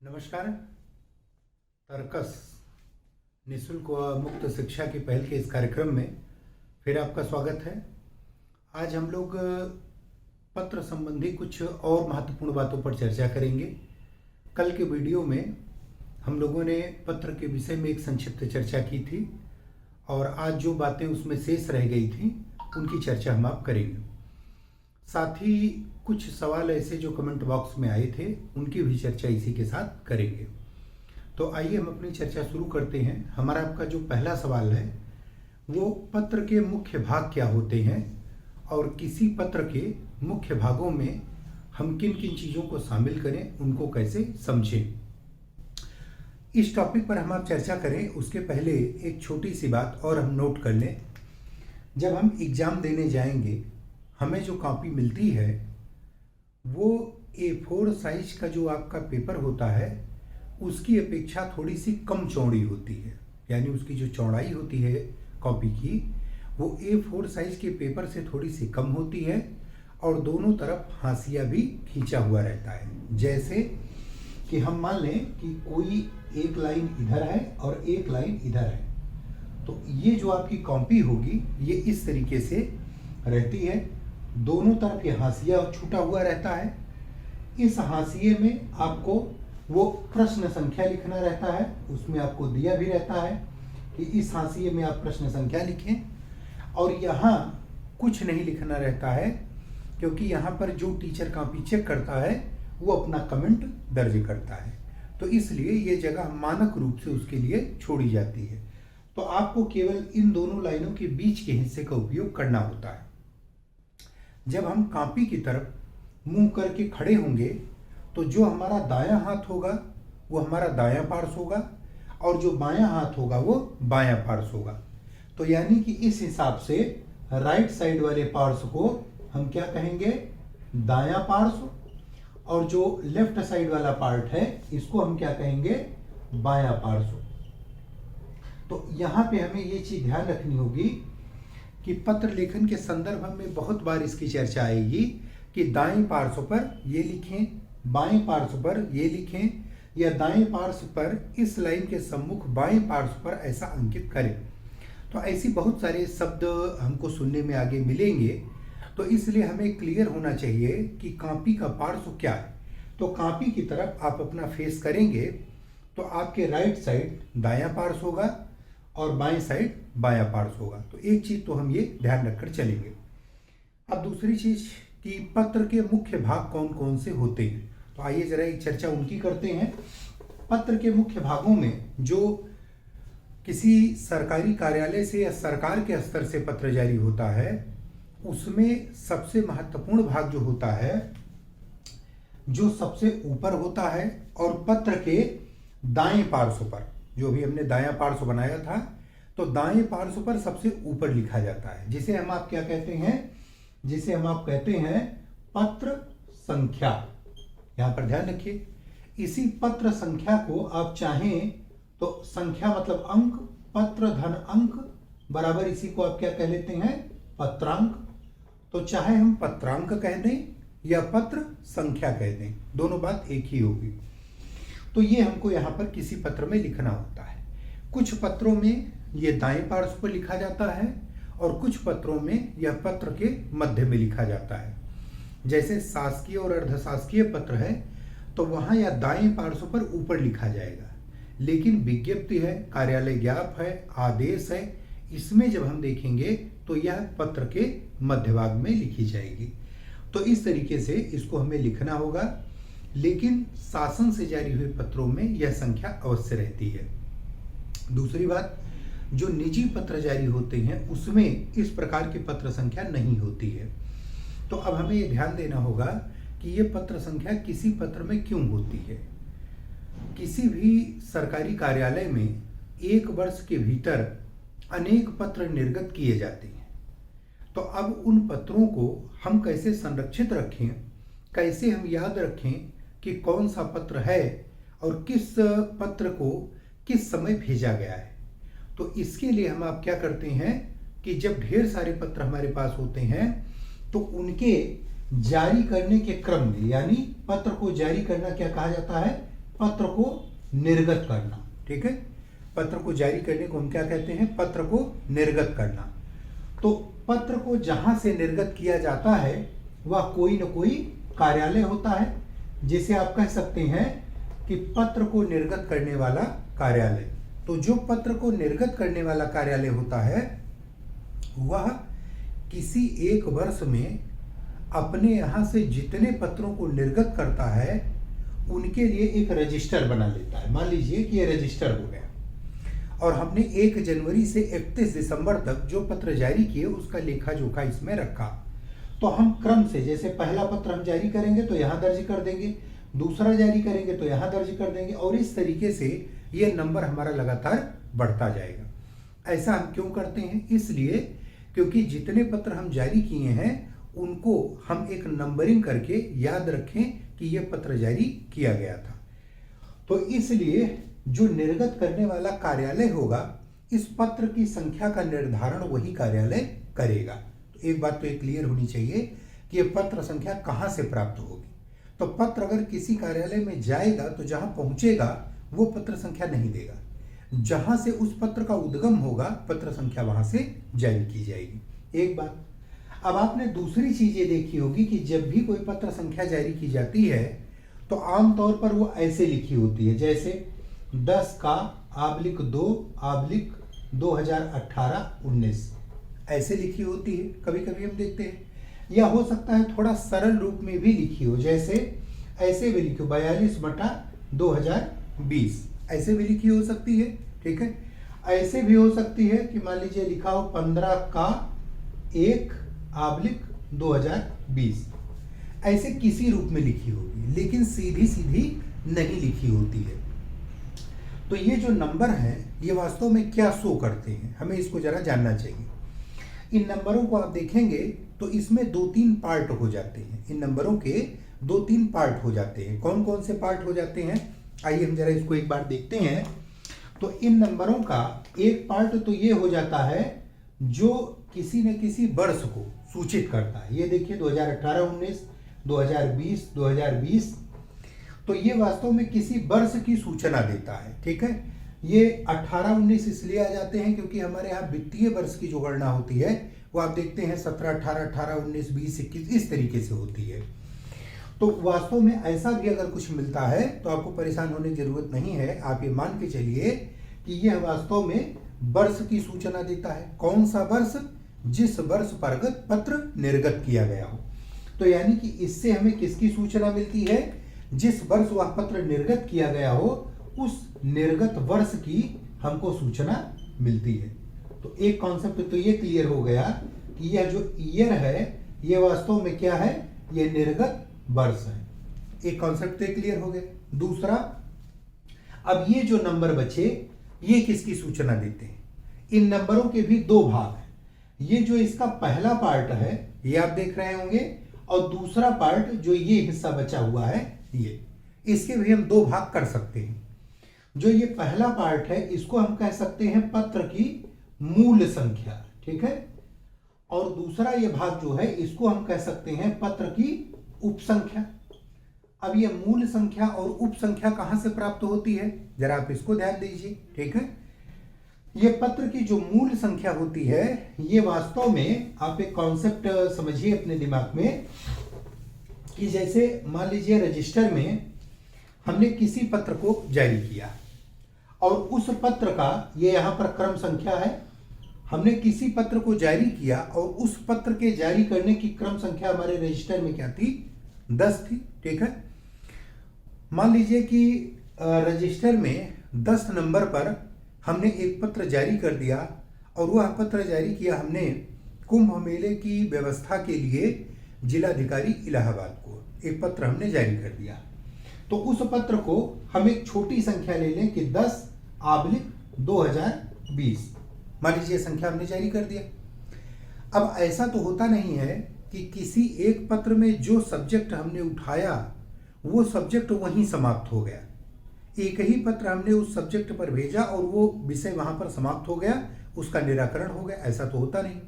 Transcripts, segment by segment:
नमस्कार। तर्कस निःशुल्क व मुक्त शिक्षा की पहल के इस कार्यक्रम में फिर आपका स्वागत है। आज हम लोग पत्र संबंधी कुछ और महत्वपूर्ण बातों पर चर्चा करेंगे। कल के वीडियो में हम लोगों ने पत्र के विषय में एक संक्षिप्त चर्चा की थी और आज जो बातें उसमें शेष रह गई थी उनकी चर्चा हम आप करेंगे। साथ ही कुछ सवाल ऐसे जो कमेंट बॉक्स में आए थे उनकी भी चर्चा इसी के साथ करेंगे। तो आइए हम अपनी चर्चा शुरू करते हैं। हमारा आपका जो पहला सवाल है वो पत्र के मुख्य भाग क्या होते हैं और किसी पत्र के मुख्य भागों में हम किन किन चीज़ों को शामिल करें, उनको कैसे समझें। इस टॉपिक पर हम आप चर्चा करें उसके पहले एक छोटी सी बात और हम नोट कर लें। जब हम एग्ज़ाम देने जाएंगे हमें जो कॉपी मिलती है वो A4 साइज का जो आपका पेपर होता है उसकी अपेक्षा थोड़ी सी कम चौड़ी होती है, यानी उसकी जो चौड़ाई होती है कॉपी की वो A4 साइज के पेपर से थोड़ी सी कम होती है और दोनों तरफ हाशिया भी खींचा हुआ रहता है। जैसे कि हम मान लें कि कोई एक लाइन इधर है और एक लाइन इधर है, तो ये जो आपकी कॉपी होगी ये इस तरीके से रहती है। दोनों तरफ ये हाशिया छूटा हुआ रहता है। इस हाशिए में आपको वो प्रश्न संख्या लिखना रहता है, उसमें आपको दिया भी रहता है कि इस हाशिए में आप प्रश्न संख्या लिखें। और यहाँ कुछ नहीं लिखना रहता है क्योंकि यहाँ पर जो टीचर कॉपी चेक करता है वो अपना कमेंट दर्ज करता है, तो इसलिए ये जगह मानक रूप से उसके लिए छोड़ी जाती है। तो आपको केवल इन दोनों लाइनों के बीच के हिस्से का उपयोग करना होता है। जब हम कॉपी की तरफ मुंह करके खड़े होंगे तो जो हमारा दायां हाथ होगा वो हमारा दायां पार्श्व होगा और जो बायां हाथ होगा वो बायां पार्श्व होगा। तो यानी कि इस हिसाब से राइट साइड वाले पार्श्व को हम क्या कहेंगे, दायां पार्श्व, और जो लेफ्ट साइड वाला पार्ट है इसको हम क्या कहेंगे, बायां पार्श्व। तो यहाँ पे हमें ये चीज ध्यान रखनी होगी कि पत्र लेखन के संदर्भ में बहुत बार इसकी चर्चा आएगी कि दाएं पार्श्व पर ये लिखें, बाएं पार्श्व पर ये लिखें, या दाएं पार्श्व पर इस लाइन के सम्मुख बाएं पार्श्व पर ऐसा अंकित करें। तो ऐसी बहुत सारे शब्द हमको सुनने में आगे मिलेंगे, तो इसलिए हमें क्लियर होना चाहिए कि कॉपी का पार्श्व क्या है। तो कॉपी की तरफ आप अपना फेस करेंगे तो आपके राइट साइड दायां पार्श्व होगा और बाएं साइड बायां पार्श्व होगा। तो एक चीज तो हम ये ध्यान रखकर चलेंगे। अब दूसरी चीज कि पत्र के मुख्य भाग कौन कौन से होते हैं, तो आइए जरा एक चर्चा उनकी करते हैं। पत्र के मुख्य भागों में जो किसी सरकारी कार्यालय से या सरकार के स्तर से पत्र जारी होता है उसमें सबसे महत्वपूर्ण भाग जो होता है जो सबसे ऊपर होता है और पत्र के दाएं पार्श्व पर, जो भी हमने दायां पार्श्व बनाया था, तो दाएं पार्श्व पर सबसे ऊपर लिखा जाता है, जिसे हम आप क्या कहते हैं, जिसे हम आप कहते हैं पत्र संख्या। यहां पर ध्यान रखिए, इसी पत्र संख्या को आप चाहें तो संख्या मतलब अंक, पत्र धन अंक बराबर इसी को आप क्या कह लेते हैं, पत्रांक। तो चाहे हम पत्रांक कह दें या पत्र संख्या कह दें, दोनों बात एक ही होगी। तो ये हमको यहाँ पर किसी पत्र में लिखना होता है। कुछ पत्रों में ये दाएं पार्श्व पर लिखा जाता है और कुछ पत्रों में यह पत्र के मध्य में लिखा जाता है। जैसे शासकीय और अर्धशासकीय पत्र है तो वहाँ या दाएं पार्श्व पर ऊपर लिखा जाएगा, लेकिन विज्ञप्ति है, कार्यालय ज्ञाप है, आदेश है, इसमें जब हम देखेंगे तो यह पत्र के मध्य भाग में लिखी जाएगी। तो इस तरीके से इसको हमें लिखना होगा, लेकिन शासन से जारी हुए पत्रों में यह संख्या अवश्य रहती है। दूसरी बात, जो निजी पत्र जारी होते हैं उसमें इस प्रकार की पत्र संख्या नहीं होती है। तो अब हमें यह ध्यान देना होगा कि यह पत्र संख्या किसी पत्र में क्यों होती है। किसी भी सरकारी कार्यालय में एक वर्ष के भीतर अनेक पत्र निर्गत किए जाते हैं, तो अब उन पत्रों को हम कैसे संरक्षित रखें, कैसे हम याद रखें कि कौन सा पत्र है और किस पत्र को किस समय भेजा गया है। तो इसके लिए हम आप क्या करते हैं कि जब ढेर सारे पत्र हमारे पास होते हैं तो उनके जारी करने के क्रम में, यानी पत्र को जारी करना क्या कहा जाता है, पत्र को निर्गत करना। ठीक है, पत्र को जारी करने को हम क्या कहते हैं? पत्र को निर्गत करना। तो पत्र को जहां से निर्गत किया जाता है वह कोई न कोई कार्यालय होता है, जिसे आप कह सकते हैं कि पत्र को निर्गत करने वाला कार्यालय। तो जो पत्र को निर्गत करने वाला कार्यालय होता है वह किसी एक वर्ष में अपने यहाँ से जितने पत्रों को निर्गत करता है उनके लिए एक रजिस्टर बना लेता है। मान लीजिए कि ये रजिस्टर हो गया और हमने 1 जनवरी से 31 दिसंबर तक जो पत्र जारी किए उसका लेखा जोखा इसमें रखा। तो हम क्रम से, जैसे पहला पत्र हम जारी करेंगे तो यहाँ दर्ज कर देंगे, दूसरा जारी करेंगे तो यहाँ दर्ज कर देंगे, और इस तरीके से ये नंबर हमारा लगातार बढ़ता जाएगा। ऐसा हम क्यों करते हैं? इसलिए क्योंकि जितने पत्र हम जारी किए हैं उनको हम एक नंबरिंग करके याद रखें कि यह पत्र जारी किया गया था। तो इसलिए जो निर्गत करने वाला कार्यालय होगा इस पत्र की संख्या का निर्धारण वही कार्यालय करेगा। तो एक बात तो ये क्लियर होनी चाहिए कि यह पत्र संख्या कहां से प्राप्त होगी। तो पत्र अगर किसी कार्यालय में जाएगा तो जहां पहुंचेगा वो पत्र संख्या नहीं देगा, जहां से उस पत्र का उद्गम होगा पत्र संख्या वहां से जारी की जाएगी। एक बात। अब आपने दूसरी चीज ये देखी होगी कि जब भी कोई पत्र संख्या जारी की जाती है तो आमतौर पर वो ऐसे लिखी होती है, जैसे 10 का / 2 2018-19 ऐसे लिखी होती है। कभी कभी हम देखते हैं, या हो सकता है थोड़ा सरल रूप में भी लिखी हो, जैसे ऐसे भी लिखी हो 42/2020 ऐसे भी लिखी हो सकती है। ठीक है, ऐसे भी हो सकती है कि मान लीजिए लिखा हो 15 का 1/2020 ऐसे किसी रूप में लिखी होगी, लेकिन सीधी सीधी नहीं लिखी होती है। तो ये जो नंबर हैं ये वास्तव में क्या शो करते हैं, हमें इसको जरा जानना चाहिए। इन नंबरों को आप देखेंगे तो इसमें 2-3 पार्ट हो जाते हैं। इन नंबरों के 2-3 पार्ट हो जाते हैं। कौन कौन से पार्ट हो जाते हैं, आइए हम जरा इसको एक बार देखते हैं। तो इन नंबरों का एक पार्ट तो ये हो जाता है जो किसी न किसी वर्ष को सूचित करता है। ये देखिए 2018-19, 2020 तो ये वास्तव में किसी वर्ष की सूचना देता है। ठीक है, ये 18-19 इसलिए आ जाते हैं क्योंकि हमारे यहाँ वित्तीय वर्ष की जो गणना होती है वो आप देखते हैं 17-18, 18-19, 20-21 इस तरीके से होती है। तो वास्तव में ऐसा भी अगर कुछ मिलता है तो आपको परेशान होने की जरूरत नहीं है। आप ये मान के चलिए कि यह वास्तव में वर्ष की सूचना देता है। कौन सा वर्ष? जिस वर्ष परगत पत्र निर्गत किया गया हो। तो यानी कि इससे हमें किसकी सूचना मिलती है? जिस वर्ष वह पत्र निर्गत किया गया हो उस निर्गत वर्ष की हमको सूचना मिलती है। तो एक कॉन्सेप्ट तो ये क्लियर हो गया कि यह जो ईयर है ये वास्तव में क्या है? ये निर्गत वर्ष है। एक कॉन्सेप्ट तो क्लियर हो गया। दूसरा, अब ये जो नंबर बचे ये किसकी सूचना देते हैं? इन नंबरों के भी 2 भाग हैं। ये जो इसका पहला पार्ट है ये आप देख रहे होंगे, और दूसरा पार्ट जो ये हिस्सा बचा हुआ है ये, इसके भी हम 2 भाग कर सकते हैं। जो ये पहला पार्ट है इसको हम कह सकते हैं पत्र की मूल संख्या। ठीक है, और दूसरा ये भाग जो है इसको हम कह सकते हैं पत्र की उप संख्या। अब ये मूल संख्या और उप संख्या कहां से प्राप्त होती है, जरा आप इसको ध्यान दीजिए। ठीक है, ये पत्र की जो मूल संख्या होती है ये वास्तव में आप एक कॉन्सेप्ट समझिए अपने दिमाग में कि जैसे मान लीजिए रजिस्टर में हमने किसी पत्र को जारी किया और उस पत्र का ये यहां पर क्रम संख्या है। हमने किसी पत्र को जारी किया और उस पत्र के जारी करने की क्रम संख्या हमारे रजिस्टर में क्या थी? 10 थी। ठीक है, मान लीजिए कि रजिस्टर में 10 नंबर पर हमने एक पत्र जारी कर दिया और वह पत्र जारी किया हमने कुंभ मेले की व्यवस्था के लिए जिलाधिकारी इलाहाबाद को एक पत्र हमने जारी कर दिया। तो उस पत्र को हम एक छोटी संख्या ले लें कि 10/2020 मान लीजिए संख्या हमने जारी कर दिया। अब ऐसा तो होता नहीं है कि किसी एक पत्र में जो सब्जेक्ट हमने उठाया वो सब्जेक्ट वहीं समाप्त हो गया। एक ही पत्र हमने उस सब्जेक्ट पर भेजा और वो विषय वहां पर समाप्त हो गया, उसका निराकरण हो गया। ऐसा तो होता नहीं।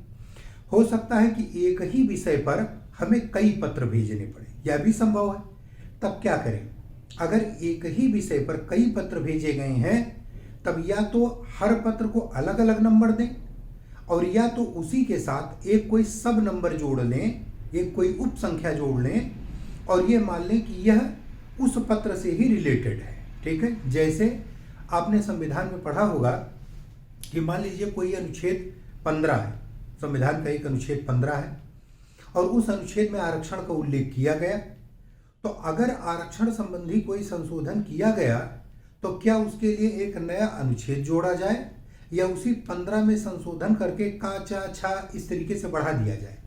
हो सकता है कि एक ही विषय पर हमें कई पत्र भेजने पड़े, यह भी संभव है। तब क्या करें? अगर एक ही विषय पर कई पत्र भेजे गए हैं तब या तो हर पत्र को अलग अलग नंबर दें और या तो उसी के साथ एक कोई सब नंबर जोड़ लें, एक कोई उप संख्या जोड़ लें और ये मान लें कि यह उस पत्र से ही रिलेटेड है। ठीक है, जैसे आपने संविधान में पढ़ा होगा कि मान लीजिए कोई अनुच्छेद 15 है, संविधान का एक अनुच्छेद 15 है और उस अनुच्छेद में आरक्षण का उल्लेख किया गया, तो अगर आरक्षण संबंधी कोई संशोधन किया गया तो क्या उसके लिए एक नया अनुच्छेद जोड़ा जाए या उसी 15 में संशोधन करके का चा छा इस तरीके से बढ़ा दिया जाए?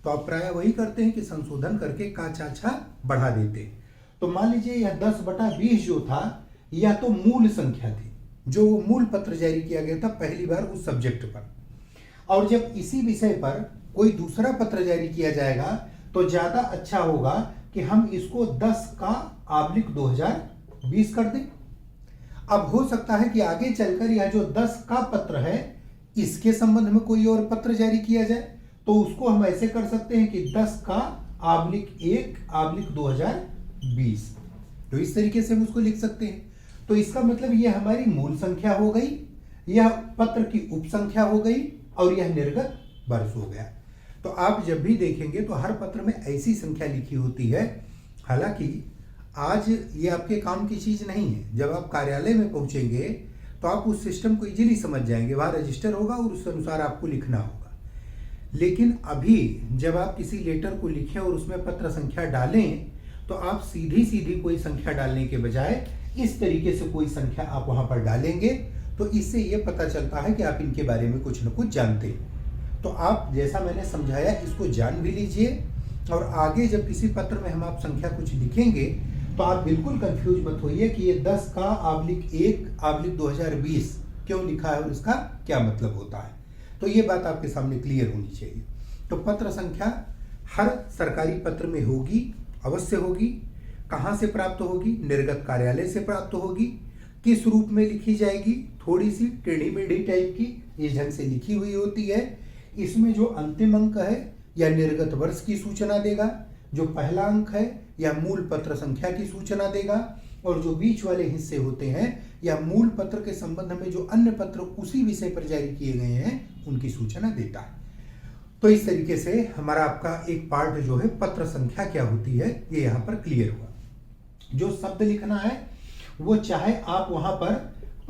तो आप प्राय वही करते हैं कि संशोधन करके का चा छा बढ़ा देते हैं। तो मान लीजिए यह 10/20 जो था या तो मूल संख्या थी, जो मूल पत्र जारी किया गया था पहली बार उस सब्जेक्ट पर, और जब इसी विषय पर कोई दूसरा पत्र जारी किया जाएगा तो ज्यादा अच्छा होगा कि हम इसको 10/2020 कर दें। अब हो सकता है कि आगे चलकर यह जो 10 का पत्र है इसके संबंध में कोई और पत्र जारी किया जाए, तो उसको हम ऐसे कर सकते हैं कि 10/1/2020, तो इस तरीके से हम उसको लिख सकते हैं। तो इसका मतलब यह हमारी मूल संख्या हो गई, यह पत्र की उप संख्या हो गई और यह निर्गत वर्ष हो गया। तो आप जब भी देखेंगे तो हर पत्र में ऐसी संख्या लिखी होती है। हालांकि आज ये आपके काम की चीज नहीं है, जब आप कार्यालय में पहुंचेंगे तो आप उस सिस्टम को इजीली समझ जाएंगे, वहां रजिस्टर होगा और उस अनुसार आपको लिखना होगा। लेकिन अभी जब आप किसी लेटर को लिखें और उसमें पत्र संख्या डालें तो आप सीधी सीधी कोई संख्या डालने के बजाय इस तरीके से कोई संख्या आप वहां पर डालेंगे, तो इससे यह पता चलता है कि आप इनके बारे में कुछ न कुछ जानते हैं। तो आप जैसा मैंने समझाया इसको जान भी लीजिए और आगे जब किसी पत्र में हम आप संख्या कुछ लिखेंगे तो आप बिल्कुल कंफ्यूज मत होइए कि ये 10/1/2020 क्यों लिखा है और इसका क्या मतलब होता है। तो ये बात आपके सामने क्लियर होनी चाहिए। तो पत्र संख्या हर सरकारी पत्र में होगी, अवश्य होगी। कहाँ से प्राप्त होगी? निर्गत कार्यालय से प्राप्त होगी। किस रूप में लिखी जाएगी? थोड़ी सी टेढ़ी मेढ़ी टाइप की इस ढंग से लिखी हुई होती है। इसमें जो अंतिम अंक है या निर्गत वर्ष की सूचना देगा, जो पहला अंक है या मूल पत्र संख्या की सूचना देगा, और जो बीच वाले हिस्से होते हैं या मूल पत्र के संबंध में जो अन्य पत्र उसी विषय पर जारी किए गए हैं उनकी सूचना देता है। तो इस तरीके से हमारा आपका एक पार्ट जो है पत्र संख्या क्या होती है ये यहाँ पर क्लियर हुआ। जो शब्द लिखना है वो चाहे आप वहां पर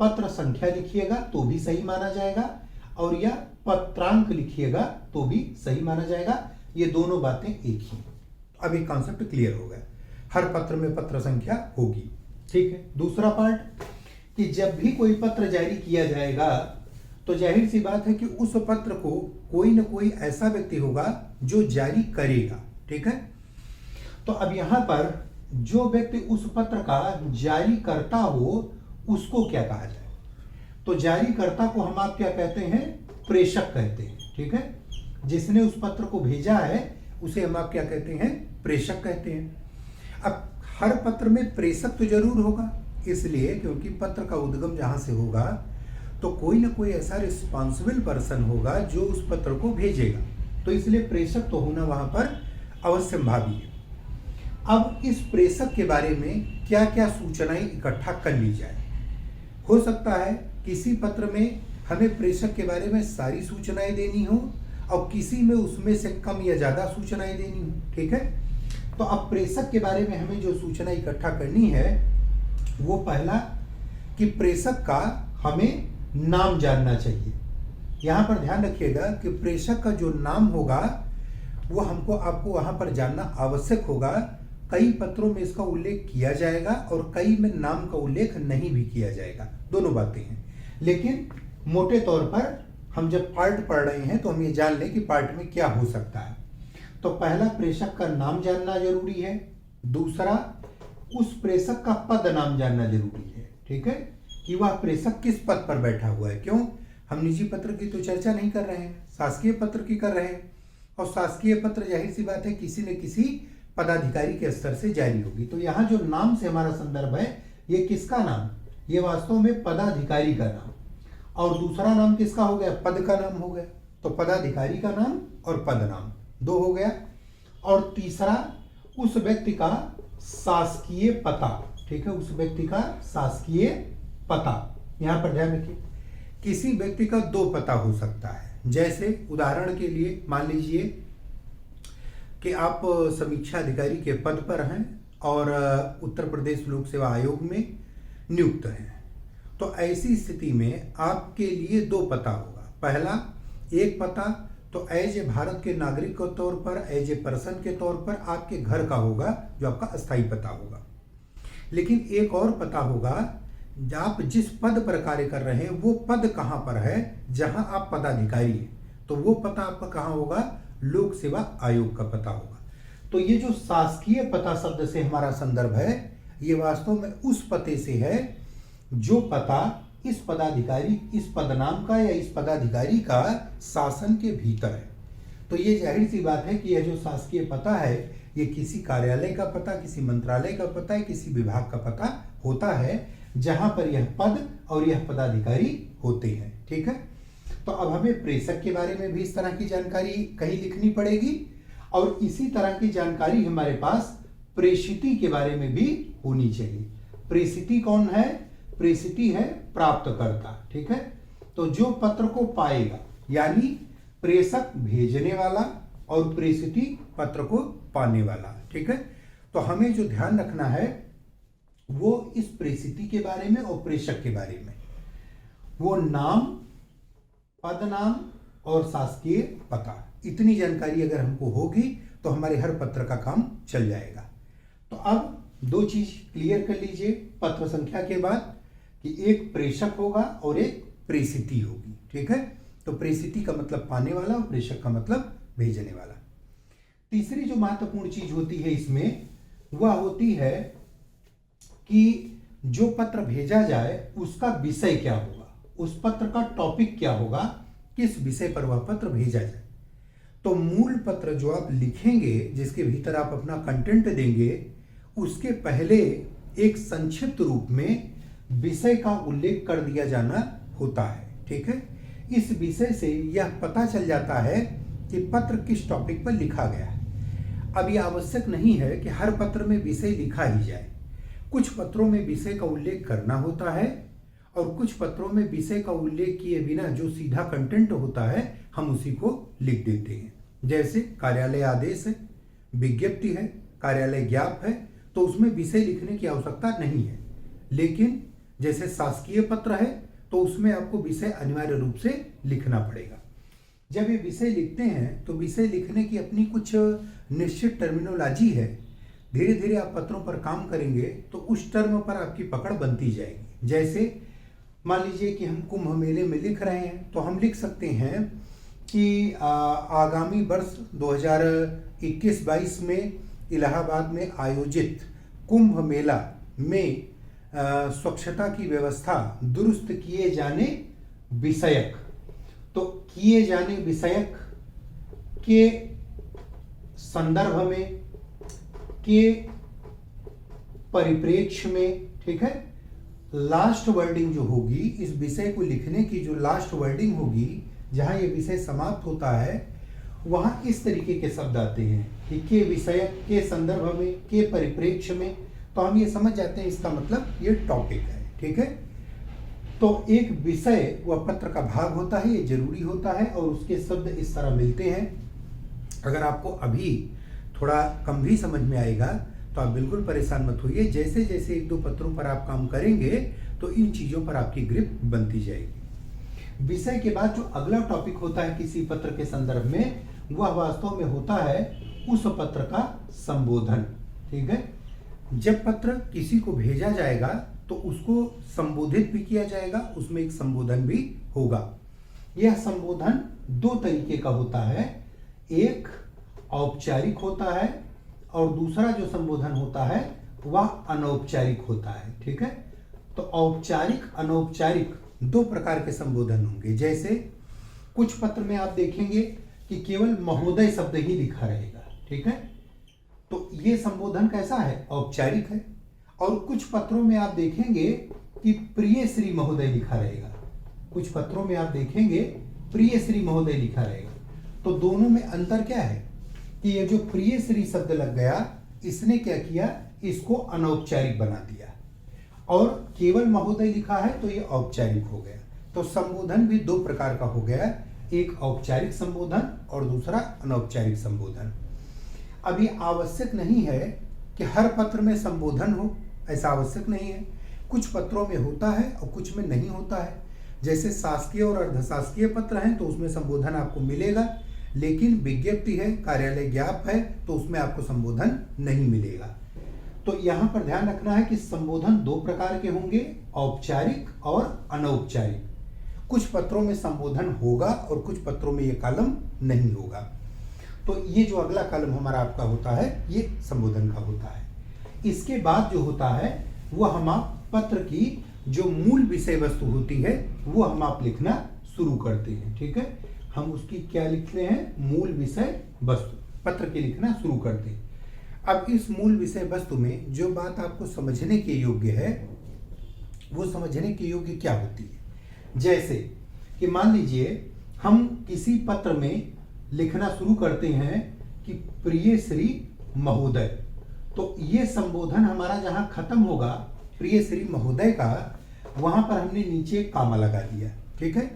पत्र संख्या लिखिएगा तो भी सही माना जाएगा और या पत्रांक लिखिएगा तो भी सही माना जाएगा। ये दोनों बातें एक ही। अब एक कॉन्सेप्ट क्लियर हो गया, हर पत्र में पत्र संख्या होगी। ठीक है। दूसरा पार्ट कि जब भी कोई पत्र जारी किया जाएगा तो जाहिर सी बात है कि उस पत्र को कोई न कोई ऐसा व्यक्ति होगा जो जारी करेगा। ठीक है। तो अब यहां पर जो व्यक्ति उस पत्र का जारी करता हो उसको क्या कहा जाए? तो जारीकर्ता को हम आप क्या कहते हैं? प्रेषक कहते हैं। ठीक है। जिसने उस पत्र को भेजा है उसे हम आप क्या कहते हैं? प्रेषक कहते हैं। अब हर पत्र में प्रेषक तो जरूर होगा, इसलिए क्योंकि पत्र का उद्गम जहां से होगा तो कोई ना कोई ऐसा रिस्पॉन्सिबल पर्सन होगा जो उस पत्र को भेजेगा, तो इसलिए प्रेषक तो होना वहां पर अवश्यंभावी है। अब इस प्रेषक के बारे में क्या क्या सूचनाएं इकट्ठा कर ली जाए? हो सकता है किसी पत्र में हमें प्रेषक के बारे में सारी सूचनाएं देनी हो और किसी में उसमें से कम या ज्यादा सूचनाएं देनी हो। ठीक है। तो अब प्रेषक के बारे में हमें जो सूचना इकट्ठा करनी है वो पहला कि प्रेषक का हमें नाम जानना चाहिए। यहां पर ध्यान रखिएगा कि प्रेषक का जो नाम होगा वो आपको वहां पर जानना आवश्यक होगा। कई पत्रों में इसका उल्लेख किया जाएगा और कई में नाम का उल्लेख नहीं भी किया जाएगा, दोनों बातें हैं। लेकिन मोटे तौर पर हम जब पार्ट पढ़ रहे हैं तो हम ये जान लें कि पार्ट में क्या हो सकता है। तो पहला प्रेषक का नाम जानना जरूरी है। दूसरा उस प्रेषक का पद नाम जानना जरूरी है। ठीक है, कि वह प्रेषक किस पद पर बैठा हुआ है। क्यों? हम निजी पत्र की तो चर्चा नहीं कर रहे हैं, शासकीय पत्र की कर रहे हैं, और शासकीय पत्र जाहिर सी बात है किसी न किसी पदाधिकारी के स्तर से जारी होगी। तो यहाँ जो नाम से हमारा संदर्भ है ये किसका नाम? ये वास्तव में पदाधिकारी का नाम। और दूसरा नाम किसका हो गया? पद का नाम हो गया। तो पदाधिकारी का नाम और पद नाम दो हो गया। और तीसरा उस व्यक्ति का शासकीय पता, ठीक है, उस व्यक्ति का शासकीय पता। यहां पर ध्यान रखिए, किसी व्यक्ति का दो पता हो सकता है। जैसे उदाहरण के लिए मान लीजिए कि आप समीक्षा अधिकारी के पद पर हैं और उत्तर प्रदेश लोक सेवा आयोग में नियुक्त हैं, तो ऐसी स्थिति में आपके लिए दो पता होगा। पहला, एक पता तो एज ए भारत के नागरिक के तौर पर, एज ए पर्सन के तौर पर आपके घर का होगा, जो आपका अस्थायी पता होगा। लेकिन एक और पता होगा, आप जिस पद पर कार्य कर रहे हैं वो पद कहां पर है, जहां आप पदाधिकारी हैं, तो वो पता आपका कहां होगा, लोक सेवा आयोग का पता होगा। तो ये जो शासकीय पता शब्द से हमारा संदर्भ है, ये वास्तव में उस पते से है जो पता इस पदाधिकारी, इस पदनाम का या इस पदाधिकारी का शासन के भीतर है। तो ये जाहिर सी बात है कि यह जो शासकीय पता है, ये किसी कार्यालय का पता, किसी मंत्रालय का पता है, किसी विभाग का पता होता है, जहां पर यह पद और यह पदाधिकारी होते हैं। ठीक है, तो अब हमें प्रेषक के बारे में भी इस तरह की जानकारी कहीं लिखनी पड़ेगी, और इसी तरह की जानकारी हमारे पास प्रेषिती के बारे में भी होनी चाहिए। प्रेषिती कौन है? प्रेषिती है प्राप्तकर्ता। ठीक है, तो जो पत्र को पाएगा, यानी प्रेषक भेजने वाला और प्रेषिती पत्र को पाने वाला। ठीक है, तो हमें जो ध्यान रखना है वो इस प्रेषिती के बारे में और प्रेषक के बारे में, वो नाम, पद नाम और शासकीय पता, इतनी जानकारी अगर हमको होगी तो हमारे हर पत्र का काम चल जाएगा। तो अब दो चीज क्लियर कर लीजिए पत्र संख्या के बाद, कि एक प्रेषक होगा और एक प्रेषिती होगी। ठीक है, तो प्रेषिती का मतलब पाने वाला और प्रेषक का मतलब भेजने वाला। तीसरी जो महत्वपूर्ण चीज होती है इसमें, वह होती है कि जो पत्र भेजा जाए उसका विषय क्या होगा, उस पत्र का टॉपिक क्या होगा, किस विषय पर वह पत्र भेजा जाए। तो मूल पत्र जो आप लिखेंगे, जिसके भीतर आप अपना कंटेंट देंगे, उसके पहले एक संक्षिप्त रूप में विषय का उल्लेख कर दिया जाना होता है। ठीक है, इस विषय से यह पता चल जाता है कि पत्र किस टॉपिक पर लिखा गया है। अब यह आवश्यक नहीं है कि हर पत्र में विषय लिखा ही जाए। कुछ पत्रों में विषय का उल्लेख करना होता है और कुछ पत्रों में विषय का उल्लेख किए बिना जो सीधा कंटेंट होता है, हम उसी को लिख देते हैं। जैसे कार्यालय आदेश है, विज्ञप्ति है, कार्यालय ज्ञाप है, तो उसमें विषय लिखने की आवश्यकता नहीं है। लेकिन जैसे शासकीय पत्र है तो उसमें आपको विषय अनिवार्य रूप से लिखना पड़ेगा। जब ये विषय लिखते हैं तो विषय लिखने की अपनी कुछ निश्चित टर्मिनोलॉजी है। धीरे धीरे आप पत्रों पर काम करेंगे तो उस टर्म पर आपकी पकड़ बनती जाएगी। जैसे मान लीजिए कि हम कुंभ मेले में लिख रहे हैं, तो हम लिख सकते हैं कि आगामी वर्ष 2021-22 में इलाहाबाद में आयोजित कुंभ मेला में स्वच्छता की व्यवस्था दुरुस्त किए जाने विषयक। तो किए जाने विषयक के संदर्भ में, के परिप्रेक्ष्य में, ठीक है, लास्ट वर्डिंग जो होगी, इस विषय को लिखने की जो लास्ट वर्डिंग होगी, जहां ये विषय समाप्त होता है, वहां इस तरीके के शब्द आते हैं कि के विषयक, के संदर्भ में, के परिप्रेक्ष्य में। तो हम ये समझ जाते हैं इसका मतलब ये टॉपिक है। ठीक है, तो एक विषय वह पत्र का भाग होता है, ये जरूरी होता है, और उसके शब्द इस तरह मिलते हैं। अगर आपको अभी थोड़ा कम भी समझ में आएगा तो आप बिल्कुल परेशान मत होइए। जैसे जैसे एक दो पत्रों पर आप काम करेंगे तो इन चीजों पर आपकी ग्रिप बनती जाएगी। विषय के बाद जो अगला टॉपिक होता है किसी पत्र के संदर्भ में, वह वास्तव में होता है उस पत्र का संबोधन। ठीक है, जब पत्र किसी को भेजा जाएगा तो उसको संबोधित भी किया जाएगा, उसमें एक संबोधन भी होगा। यह संबोधन दो तरीके का होता है, एक औपचारिक होता है और दूसरा जो संबोधन होता है वह अनौपचारिक होता है। ठीक है, तो औपचारिक अनौपचारिक दो प्रकार के संबोधन होंगे। जैसे कुछ पत्र में आप देखेंगे कि केवल महोदय शब्द ही लिखा रहेगा। ठीक है, तो ये संबोधन कैसा है, औपचारिक है। और कुछ पत्रों में आप देखेंगे कि प्रिय श्री महोदय लिखा रहेगा, कुछ पत्रों में आप देखेंगे प्रिय श्री महोदय लिखा रहेगा। तो दोनों में अंतर क्या है कि ये जो प्रिय श्री शब्द लग गया, इसने क्या किया, इसको अनौपचारिक बना दिया। और केवल महोदय लिखा है तो ये औपचारिक हो गया। तो संबोधन भी दो प्रकार का हो गया, एक औपचारिक संबोधन और दूसरा अनौपचारिक संबोधन। अब ये आवश्यक नहीं है कि हर पत्र में संबोधन हो, ऐसा आवश्यक नहीं है। कुछ पत्रों में होता है और कुछ में नहीं होता है। जैसे शासकीय और अर्धशासकीय पत्र हैं तो उसमें संबोधन आपको मिलेगा, लेकिन विज्ञप्ति है, कार्यालय ज्ञापन है तो उसमें आपको संबोधन नहीं मिलेगा। तो यहाँ पर ध्यान रखना है कि संबोधन दो प्रकार के होंगे, औपचारिक और अनौपचारिक। कुछ पत्रों में संबोधन होगा और कुछ पत्रों में ये कॉलम नहीं होगा। तो ये जो अगला कॉलम हमारा आपका होता है ये संबोधन का होता है। इसके बाद जो होता है वो हम आप पत्र की जो मूल विषय वस्तु होती है वो हम आप लिखना शुरू करते हैं। ठीक है, हम उसकी क्या लिखते हैं, मूल विषय वस्तु पत्र की लिखना शुरू करते हैं। अब इस मूल विषय वस्तु में जो बात आपको समझने के योग्य है वो समझने के योग्य क्या होती है। जैसे कि मान लीजिए हम किसी पत्र में लिखना शुरू करते हैं कि प्रिय श्री महोदय, तो ये संबोधन हमारा जहां खत्म होगा प्रिय श्री महोदय का, वहां पर हमने नीचे कामा लगा दिया। ठीक है,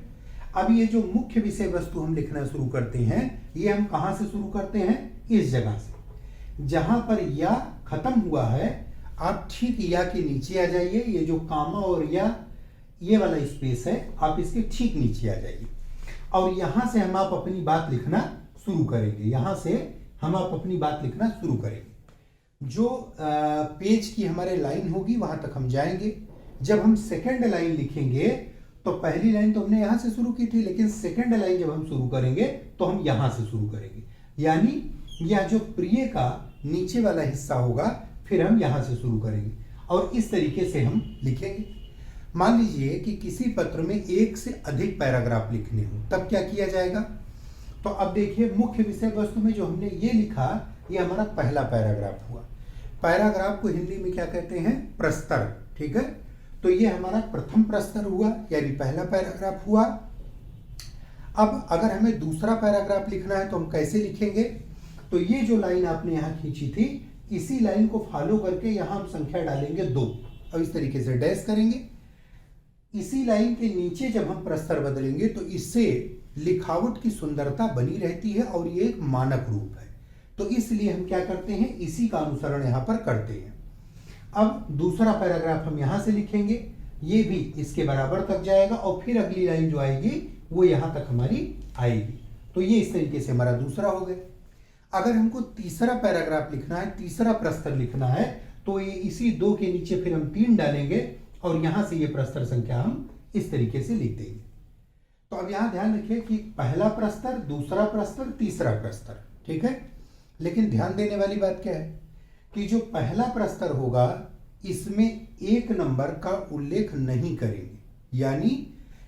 अब ये जो मुख्य विषय वस्तु हम लिखना शुरू करते हैं ये हम कहां से शुरू करते हैं, इस जगह से। जहां पर या खत्म हुआ है आप ठीक या के नीचे आ जाइए। ये जो कामा और या ये वाला स्पेस है आप इसके ठीक नीचे आ जाइए और यहां से हम आप अपनी बात लिखना शुरू करेंगे। यहां से हम आप अपनी बात लिखना शुरू करेंगे। जो पेज की हमारे लाइन होगी वहां तक हम जाएंगे। जब हम सेकंड लाइन लिखेंगे तो पहली लाइन तो हमने यहां से शुरू की थी, लेकिन सेकंड लाइन जब हम शुरू करेंगे तो हम यहां से शुरू करेंगे। यानी यह जो प्रिय का नीचे वाला हिस्सा होगा फिर हम यहां से शुरू करेंगे और इस तरीके से हम लिखेंगे। मान लीजिए कि किसी पत्र में एक से अधिक पैराग्राफ लिखने हो, तब क्या किया जाएगा। तो अब देखिए मुख्य विषय वस्तु में जो हमने ये लिखा ये हमारा पहला पैराग्राफ हुआ। पैराग्राफ को हिंदी में क्या कहते हैं, प्रस्तर। ठीक है, तो ये हमारा प्रथम प्रस्तर हुआ यानी पहला पैराग्राफ हुआ। अब अगर हमें दूसरा पैराग्राफ लिखना है तो हम कैसे लिखेंगे, तो ये जो लाइन आपने यहां खींची थी इसी लाइन को फॉलो करके यहां हम संख्या डालेंगे 2 और इस तरीके से डैश करेंगे। इसी लाइन के नीचे जब हम प्रस्तर बदलेंगे तो इससे लिखावट की सुंदरता बनी रहती है और ये एक मानक रूप है। तो इसलिए हम क्या करते हैं, इसी का अनुसरण यहां पर करते हैं। अब दूसरा पैराग्राफ हम यहां से लिखेंगे, ये भी इसके बराबर तक जाएगा और फिर अगली लाइन जो आएगी वो यहां तक हमारी आएगी। तो ये इस तरीके से हमारा दूसरा हो गया। अगर हमको तीसरा पैराग्राफ लिखना है, तीसरा प्रस्तर लिखना है, तो ये इसी 2 के नीचे फिर हम 3 डालेंगे और यहां से ये प्रस्तर संख्या हम इस तरीके से लिख देंगे। तो अब यहां ध्यान रखिए कि पहला प्रस्तर, दूसरा प्रस्तर, तीसरा प्रस्तर। ठीक है, लेकिन ध्यान देने वाली बात क्या है कि जो पहला प्रस्तर होगा इसमें 1 नंबर का उल्लेख नहीं करेंगे। यानी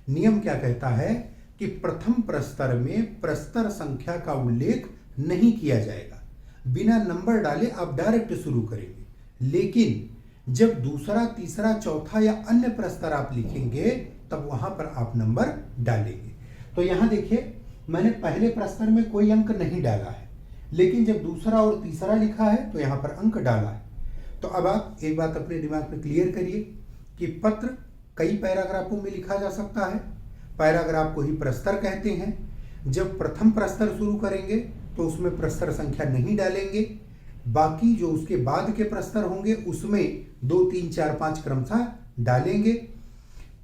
नियम क्या कहता है कि प्रथम प्रस्तर में प्रस्तर संख्या का उल्लेख नहीं किया जाएगा। बिना नंबर डाले आप डायरेक्ट शुरू करेंगे, लेकिन जब दूसरा, तीसरा, चौथा या अन्य प्रस्तर आप लिखेंगे तब वहां पर आप नंबर डालेंगे। तो यहां देखिए मैंने पहले प्रस्तर में कोई अंक नहीं डाला है, लेकिन जब दूसरा और तीसरा लिखा है तो यहां पर अंक डाला है। तो अब आप एक बात अपने दिमाग में क्लियर करिए कि पत्र कई पैराग्राफों में लिखा जा सकता है। पैराग्राफ को ही प्रस्तर कहते हैं। जब प्रथम प्रस्तर शुरू करेंगे तो उसमें प्रस्तर संख्या नहीं डालेंगे, बाकी जो उसके बाद के प्रस्तर होंगे उसमें 2, 3, 4, 5 क्रमशः डालेंगे।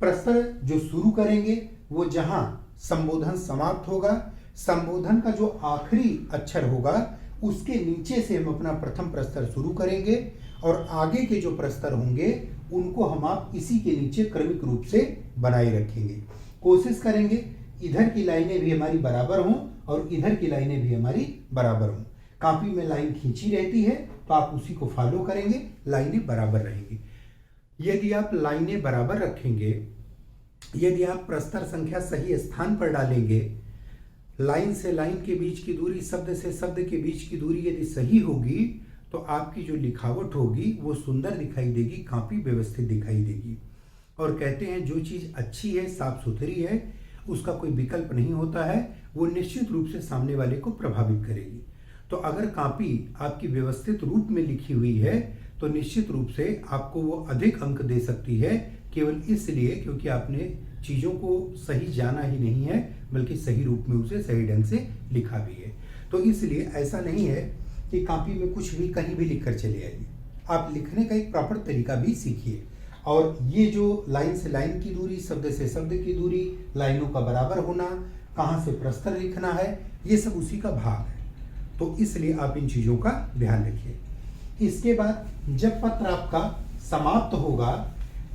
प्रस्तर जो शुरू करेंगे वो जहां संबोधन समाप्त होगा, संबोधन का जो आखिरी अक्षर होगा उसके नीचे से हम अपना प्रथम प्रस्तर शुरू करेंगे और आगे के जो प्रस्तर होंगे उनको हम आप इसी के नीचे क्रमिक रूप से बनाए रखेंगे। कोशिश करेंगे इधर की लाइनें भी हमारी बराबर हों और इधर की लाइनें भी हमारी बराबर हों। कॉपी में लाइन खींची रहती है तो आप उसी को फॉलो करेंगे, लाइनें बराबर रहेंगी। यदि आप लाइनें बराबर रखेंगे, यदि आप प्रस्तर संख्या सही स्थान पर डालेंगे, लाइन से लाइन के बीच की दूरी, शब्द से शब्द के बीच की दूरी यदि सही होगी तो आपकी जो लिखावट होगी वो सुंदर दिखाई देगी, कॉपी व्यवस्थित दिखाई देगी। और कहते हैं जो चीज़ अच्छी है, साफ सुथरी है, उसका कोई विकल्प नहीं होता है, वो निश्चित रूप से सामने वाले को प्रभावित करेगी। तो अगर कॉपी आपकी व्यवस्थित रूप में लिखी हुई है तो निश्चित रूप से आपको वो अधिक अंक दे सकती है, केवल इसलिए क्योंकि आपने चीज़ों को सही जाना ही नहीं है, बल्कि सही रूप में उसे सही ढंग से लिखा भी है। तो इसलिए ऐसा नहीं है कि कॉपी में कुछ भी कहीं भी लिख कर चले आइए। आप लिखने का एक प्रॉपर तरीका भी सीखिए। और ये जो लाइन से लाइन की दूरी, शब्द से शब्द की दूरी, लाइनों का बराबर होना, कहाँ से प्रस्तर लिखना है, ये सब उसी का भाग है। तो इसलिए आप इन चीज़ों का ध्यान रखिए। इसके बाद जब पत्र आपका समाप्त होगा,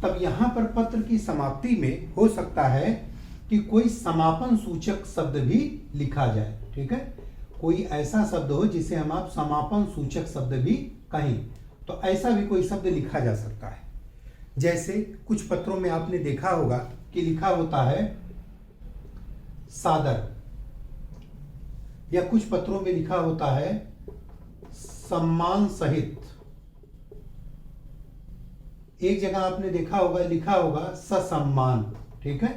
तब यहाँ पर पत्र की समाप्ति में हो सकता है कि कोई समापन सूचक शब्द भी लिखा जाए। ठीक है, कोई ऐसा शब्द हो जिसे हम आप समापन सूचक शब्द भी कहें, तो ऐसा भी कोई शब्द लिखा जा सकता है। जैसे कुछ पत्रों में आपने देखा होगा कि लिखा होता है सादर, या कुछ पत्रों में लिखा होता है सम्मान सहित। एक जगह आपने देखा होगा लिखा होगा ससम्मान। ठीक है,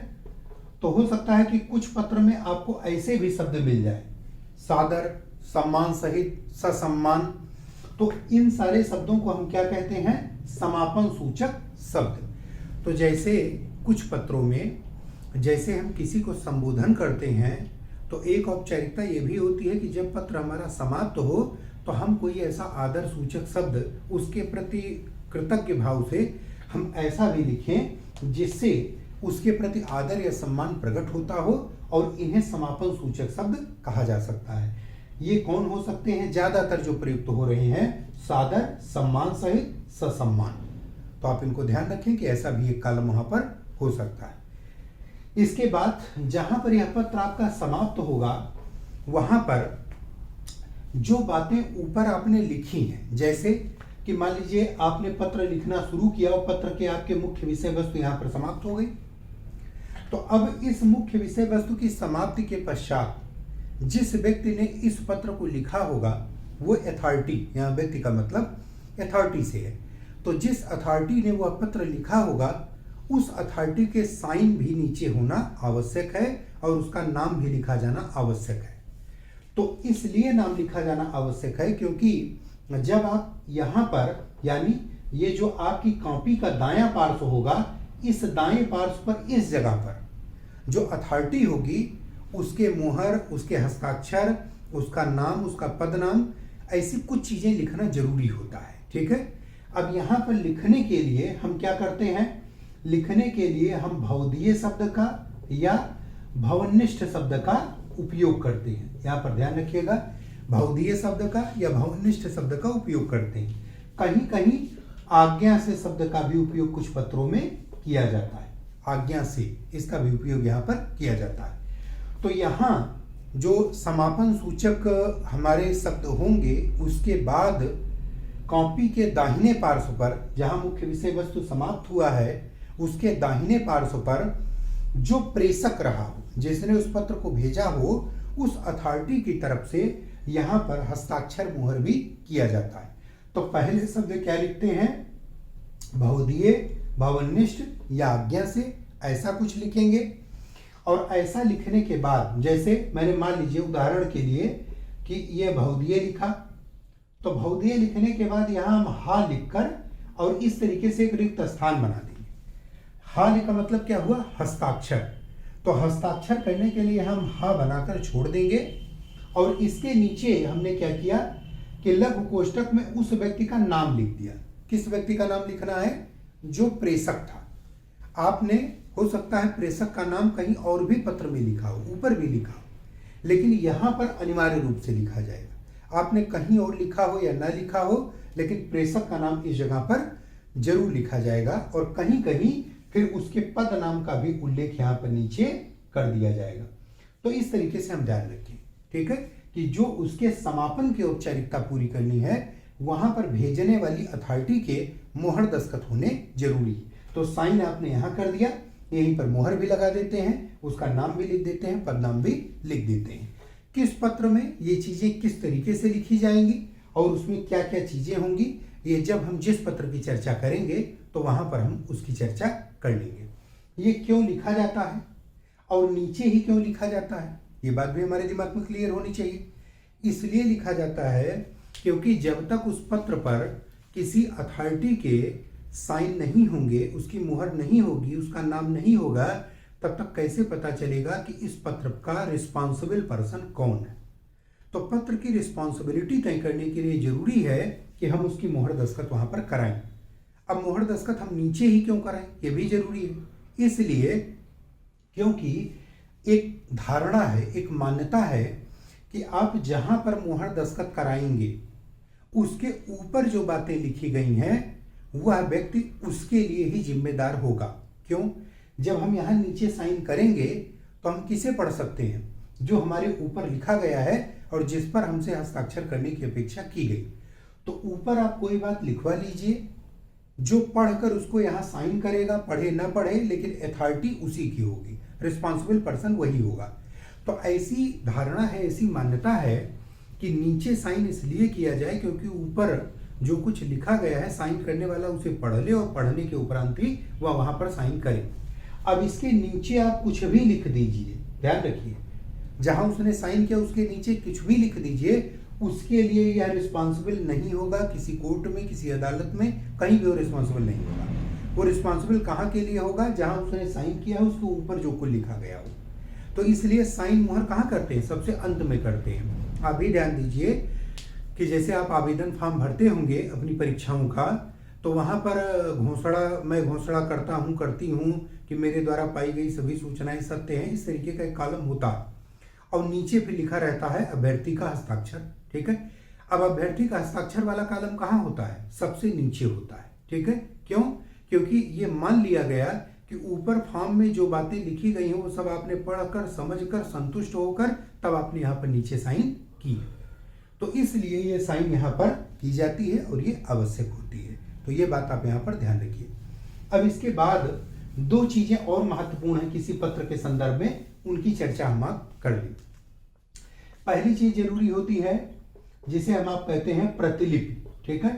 तो हो सकता है कि कुछ पत्र में आपको ऐसे भी शब्द मिल जाए, सादर, सम्मान सहित, ससम्मान। तो इन सारे शब्दों को हम क्या कहते हैं? समापन सूचक शब्द। तो जैसे कुछ पत्रों में जैसे हम किसी को संबोधन करते हैं, तो एक औपचारिकता ये भी होती है कि जब पत्र हमारा समाप्त हो तो हम कोई ऐसा आदर सूचक शब्द उसके प्रति कृतज्ञ भाव से हम ऐसा भी लिखें जिससे उसके प्रति आदर या सम्मान प्रकट होता हो, और इन्हें समापन सूचक शब्द कहा जा सकता है। ये कौन हो सकते हैं? ज्यादातर जो प्रयुक्त हो रहे हैं, सादर, सम्मान सहित, ससम्मान। तो आप इनको ध्यान रखें कि ऐसा भी एक कॉलम वहां पर हो सकता है। इसके बाद जहां पर यह पत्र आपका समाप्त होगा, वहां पर जो बातें ऊपर आपने लिखी हैं, जैसे कि मान लीजिए आपने पत्र लिखना शुरू किया और पत्र के आपके मुख्य विषय वस्तु यहां पर समाप्त हो गई, तो अब इस मुख्य विषय वस्तु की समाप्ति के पश्चात जिस व्यक्ति ने इस पत्र को लिखा होगा वो अथॉरिटी, यहाँ व्यक्ति का मतलब अथॉरिटी से है, तो जिस अथॉरिटी ने वह पत्र लिखा होगा उस अथॉरिटी के साइन भी नीचे होना आवश्यक है और उसका नाम भी लिखा जाना आवश्यक है। तो इसलिए नाम लिखा जाना आवश्यक है क्योंकि जब आप यहाँ पर, यानी ये जो आपकी कॉपी का दायां पार्श्व होगा, इस दाएं पार्श्व पर इस जगह पर जो अथॉरिटी होगी उसके मुहर, उसके हस्ताक्षर, उसका नाम, उसका पदनाम, ऐसी कुछ चीजें लिखना जरूरी होता है। ठीक है, अब यहाँ पर लिखने के लिए हम क्या करते हैं? लिखने के लिए हम भवदीय शब्द का या भवनिष्ठ शब्द का उपयोग करते हैं। यहाँ पर ध्यान रखिएगा, भवदीय शब्द का या भवनिष्ठ शब्द का उपयोग करते हैं। कहीं कहीं आज्ञा से शब्द का भी उपयोग कुछ पत्रों में किया जाता है, आज्ञा से इसका भी उपयोग यहाँ पर किया जाता है। तो यहाँ जो समापन सूचक हमारे शब्द होंगे, उसके बाद कॉपी के दाहिने पार्श्व पर जहाँ मुख्य विषय वस्तु समाप्त हुआ है, उसके दाहिने पार्श्व पर जो प्रेषक रहा हो, जिसने उस पत्र को भेजा हो, उस अथॉरिटी की तरफ से यहाँ पर हस्ताक्षर मुहर भी किया जाता है। तो पहले शब्द क्या लिखते हैं? भवदीय, भवनिष्ठ या आज्ञा से, ऐसा कुछ लिखेंगे। और ऐसा लिखने के बाद, जैसे मैंने मान लीजिए उदाहरण के लिए कि ये भवदीय लिखा, तो भवदीय लिखने के बाद यहाँ हम हा लिखकर और इस तरीके से एक रिक्त स्थान बना देंगे। हा का मतलब क्या हुआ? हस्ताक्षर। तो हस्ताक्षर करने के लिए हम हा बनाकर छोड़ देंगे और इसके नीचे हमने क्या किया कि लघु कोष्ठक में उस व्यक्ति का नाम लिख दिया। किस व्यक्ति का नाम लिखना है? जो प्रेषक था। आपने, हो सकता है प्रेषक का नाम कहीं और भी पत्र में लिखा हो, ऊपर भी लिखा हो, लेकिन यहाँ पर अनिवार्य रूप से लिखा जाएगा। आपने कहीं और लिखा हो या ना लिखा हो, लेकिन प्रेषक का नाम इस जगह पर जरूर लिखा जाएगा और कहीं कहीं फिर उसके पद नाम का भी उल्लेख यहाँ पर नीचे कर दिया जाएगा। तो इस तरीके से हम ध्यान रखें, ठीक है, कि जो उसके समापन की औपचारिकता पूरी करनी है, वहां पर भेजने वाली अथॉरिटी के मोहर दस्तखत होने जरूरी है। तो साइन आपने यहाँ कर दिया, यहीं पर मोहर भी लगा देते हैं, उसका नाम भी लिख देते हैं, पदनाम भी लिख देते हैं। किस पत्र में ये चीजें किस तरीके से लिखी जाएंगी और उसमें क्या क्या चीजें होंगी, ये जब हम जिस पत्र की चर्चा करेंगे तो वहां पर हम उसकी चर्चा कर लेंगे। ये क्यों लिखा जाता है और नीचे ही क्यों लिखा जाता है, ये बात भी हमारे दिमाग में क्लियर होनी चाहिए। इसलिए लिखा जाता है क्योंकि जब तक उस पत्र पर किसी अथॉरिटी के साइन नहीं होंगे, उसकी मुहर नहीं होगी, उसका नाम नहीं होगा, तब तक कैसे पता चलेगा कि इस पत्र का रिस्पॉन्सिबल पर्सन कौन है। तो पत्र की रिस्पॉन्सिबिलिटी तय करने के लिए जरूरी है कि हम उसकी मुहर दस्तखत वहां पर कराएं। अब मुहर दस्तखत हम नीचे ही क्यों कराएं, ये भी जरूरी है। इसलिए क्योंकि एक धारणा है, एक मान्यता है कि आप जहां पर मुहर दस्तखत कराएंगे उसके ऊपर जो बातें लिखी गई हैं वह व्यक्ति उसके लिए ही जिम्मेदार होगा। क्यों? जब हम यहां नीचे साइन करेंगे तो हम किसे पढ़ सकते हैं? जो हमारे ऊपर लिखा गया है और जिस पर हमसे हस्ताक्षर करने की अपेक्षा की गई। तो ऊपर आप कोई बात लिखवा लीजिए, जो पढ़कर उसको यहां साइन करेगा, पढ़े ना पढ़े, लेकिन अथॉरिटी उसी की होगी, रिस्पॉन्सिबल पर्सन वही होगा। तो ऐसी धारणा है, ऐसी मान्यता है कि नीचे साइन इसलिए किया जाए क्योंकि ऊपर जो कुछ लिखा गया है साइन करने वाला उसे पढ़ ले और पढ़ने के उपरांत ही वह वहां पर साइन करे। अब इसके नीचे आप कुछ भी लिख दीजिए, ध्यान रखिए, जहां उसने साइन किया उसके नीचे कुछ भी लिख दीजिए, उसके लिए यह रिस्पॉन्सिबल नहीं होगा। किसी कोर्ट में, किसी अदालत में, कहीं भी वो रिस्पॉन्सिबल नहीं होगा। वो रिस्पॉन्सिबल कहाँ के लिए होगा? जहां उसने साइन किया है उसके ऊपर जो कुछ लिखा गया हो। तो इसलिए साइन मुहर कहाँ करते हैं? सबसे अंत में करते हैं। आप भी ध्यान दीजिए कि जैसे आप आवेदन फॉर्म भरते होंगे अपनी परीक्षाओं का, तो वहां पर मैं घोषणा करता हूं, करती हूं कि मेरे द्वारा पाई गई सभी सूचनाएं सत्य हैं, इस तरीके का एक कॉलम होता है और नीचे फिर लिखा रहता है अभ्यर्थी का हस्ताक्षर। ठीक है। अब अभ्यर्थी का हस्ताक्षर वाला कॉलम कहाँ होता है? सबसे नीचे होता है। ठीक है। क्यों? क्योंकि ये मान लिया गया कि ऊपर फॉर्म में जो बातें लिखी गई हैं वो सब आपने पढ़कर, समझकर, संतुष्ट होकर तब आपने यहाँ पर नीचे साइन की। तो इसलिए ये साइन यहाँ पर की जाती है और ये आवश्यक होती है। तो ये बात आप यहाँ पर ध्यान रखिए। अब इसके बाद दो चीजें और महत्वपूर्ण है किसी पत्र के संदर्भ में, उनकी चर्चा हम आप कर लें। पहली चीज जरूरी होती है जिसे हम आप कहते हैं प्रतिलिपि। ठीक है।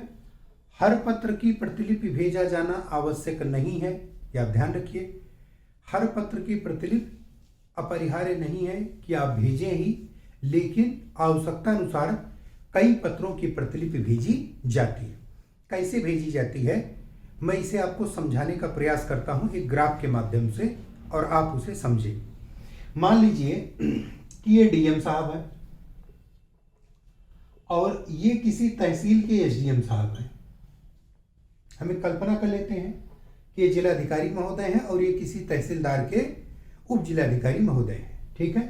हर पत्र की प्रतिलिपि भेजा जाना आवश्यक नहीं है, यह आप ध्यान रखिए। हर पत्र की प्रतिलिपि अपरिहार्य नहीं है कि आप भेजें ही, लेकिन आवश्यकता अनुसार कई पत्रों की प्रतिलिपि भेजी जाती है। कैसे भेजी जाती है मैं इसे आपको समझाने का प्रयास करता हूं एक ग्राफ के माध्यम से, और आप उसे समझें। मान लीजिए कि ये डीएम साहब है और ये किसी तहसील के एसडीएम साहब हैं। हमें कल्पना कर लेते हैं कि ये जिलाधिकारी महोदय हैं और ये किसी तहसीलदार के उप जिलाधिकारी महोदय हैं। ठीक है।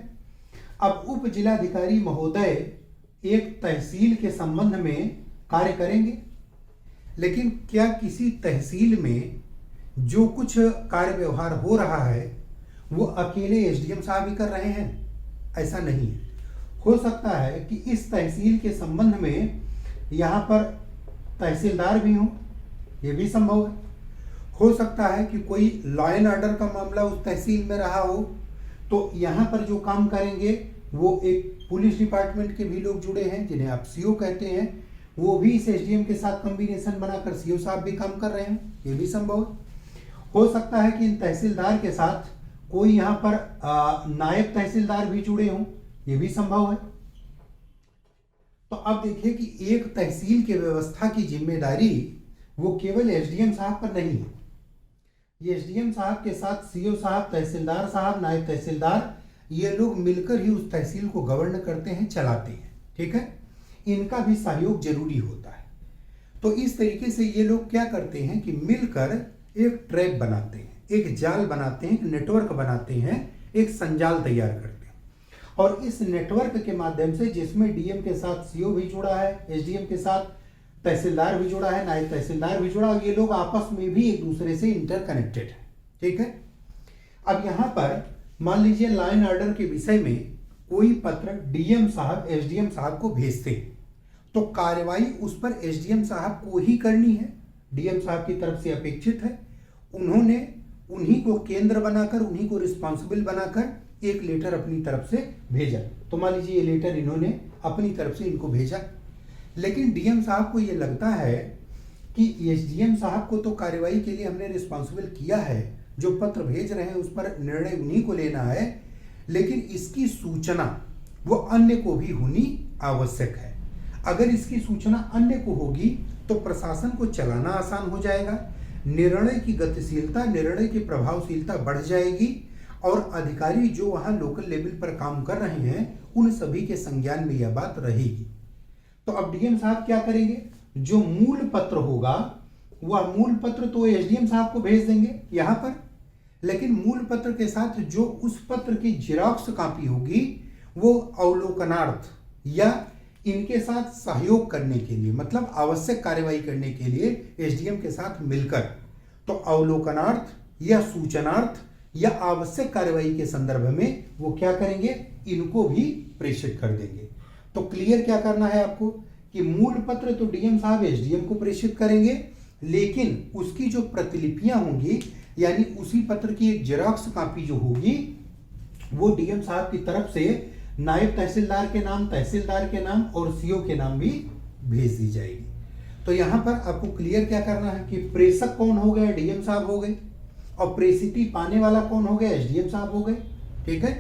अब उप जिलाधिकारी महोदय एक तहसील के संबंध में कार्य करेंगे, लेकिन क्या किसी तहसील में जो कुछ कार्य व्यवहार हो रहा है वो अकेले एसडीएम साहब ही कर रहे हैं? ऐसा नहीं है। हो सकता है कि इस तहसील के संबंध में यहाँ पर तहसीलदार भी हों, ये भी संभव है। हो सकता है कि कोई लॉ एंड ऑर्डर का मामला उस तहसील में रहा हो, तो यहाँ पर जो काम करेंगे वो एक पुलिस डिपार्टमेंट के भी लोग जुड़े हैं जिन्हें आप सीओ कहते हैं, वो भी इस एसडीएम के साथ कॉम्बिनेशन बनाकर सीओ साहब भी काम कर रहे हैं, ये भी संभव है। हो सकता है कि इन तहसीलदार के साथ कोई यहाँ पर नायब तहसीलदार भी जुड़े हों, ये भी संभव है। तो अब देखिए कि एक तहसील के व्यवस्था की जिम्मेदारी वो केवल एसडीएम साहब पर नहीं है। ये एसडीएम साहब के साथ सीओ साहब, तहसीलदार साहब, नायब तहसीलदार, ये लोग मिलकर ही उस तहसील को गवर्न करते हैं, चलाते हैं। ठीक है। इनका भी सहयोग जरूरी होता है। तो इस तरीके से ये लोग क्या करते हैं कि मिलकर एक ट्रैप बनाते हैं, एक जाल बनाते हैं, एक नेटवर्क बनाते हैं, एक संजाल तैयार करते हैं। और इस नेटवर्क के माध्यम से जिसमें डीएम के साथ सीओ भी जुड़ा है, एसडीएम के साथ तहसीलदार भी जुड़ा है, नायब तहसीलदार भी जुड़ा है, ये लोग आपस में भी एक दूसरे से इंटरकनेक्टेड है। ठीक है। अब यहाँ पर मान लीजिए लॉ एंड ऑर्डर के विषय में कोई पत्र डीएम साहब एसडीएम साहब को भेजते हैं, तो कार्रवाई उस पर एसडीएम साहब को ही करनी है, डीएम साहब की तरफ से अपेक्षित है। उन्होंने उन्हीं को केंद्र बनाकर, उन्हीं को रिस्पॉन्सिबल बनाकर एक लेटर अपनी तरफ से भेजा। तो मान लीजिए ये लेटर इन्होंने अपनी तरफ से इनको भेजा, लेकिन डीएम साहब को ये लगता है कि एसडीएम साहब को तो कार्रवाई के लिए हमने रिस्पॉन्सिबल किया है, जो पत्र भेज रहे हैं उस पर निर्णय उन्हीं को लेना है, लेकिन इसकी सूचना वो अन्य को भी होनी आवश्यक है। अगर इसकी सूचना अन्य को होगी तो प्रशासन को चलाना आसान हो जाएगा, निर्णय की गतिशीलता, निर्णय की प्रभावशीलता बढ़ जाएगी और अधिकारी जो वहाँ लोकल लेवल पर काम कर रहे हैं उन सभी के संज्ञान में यह बात रहेगी। तो अब डीएम साहब क्या करेंगे, जो मूल पत्र होगा वह मूल पत्र तो एसडीएम साहब को भेज देंगे यहाँ पर, लेकिन मूल पत्र के साथ जो उस पत्र की जेरॉक्स कॉपी होगी वो अवलोकनार्थ या इनके साथ सहयोग करने के लिए, मतलब आवश्यक कार्यवाही करने के लिए एसडीएम के साथ मिलकर, तो अवलोकनार्थ या सूचनार्थ या आवश्यक कार्यवाही के संदर्भ में वो क्या करेंगे, इनको भी प्रेषित कर देंगे। तो क्लियर क्या करना है आपको कि मूल पत्र तो डीएम साहब एसडीएम को प्रेषित करेंगे, लेकिन उसकी जो प्रतिलिपियां होंगी यानी उसी पत्र की एक जेरॉक्स कॉपी जो होगी वो डीएम साहब की तरफ से नायब तहसीलदार के नाम, तहसीलदार के नाम और सीओ के नाम भी भेज दी जाएगी। तो यहां पर आपको क्लियर क्या करना है कि प्रेषक कौन हो गए, डीएम साहब हो गए, और प्रेषिती पाने वाला कौन हो गया, एसडीएम साहब हो गए। ठीक है,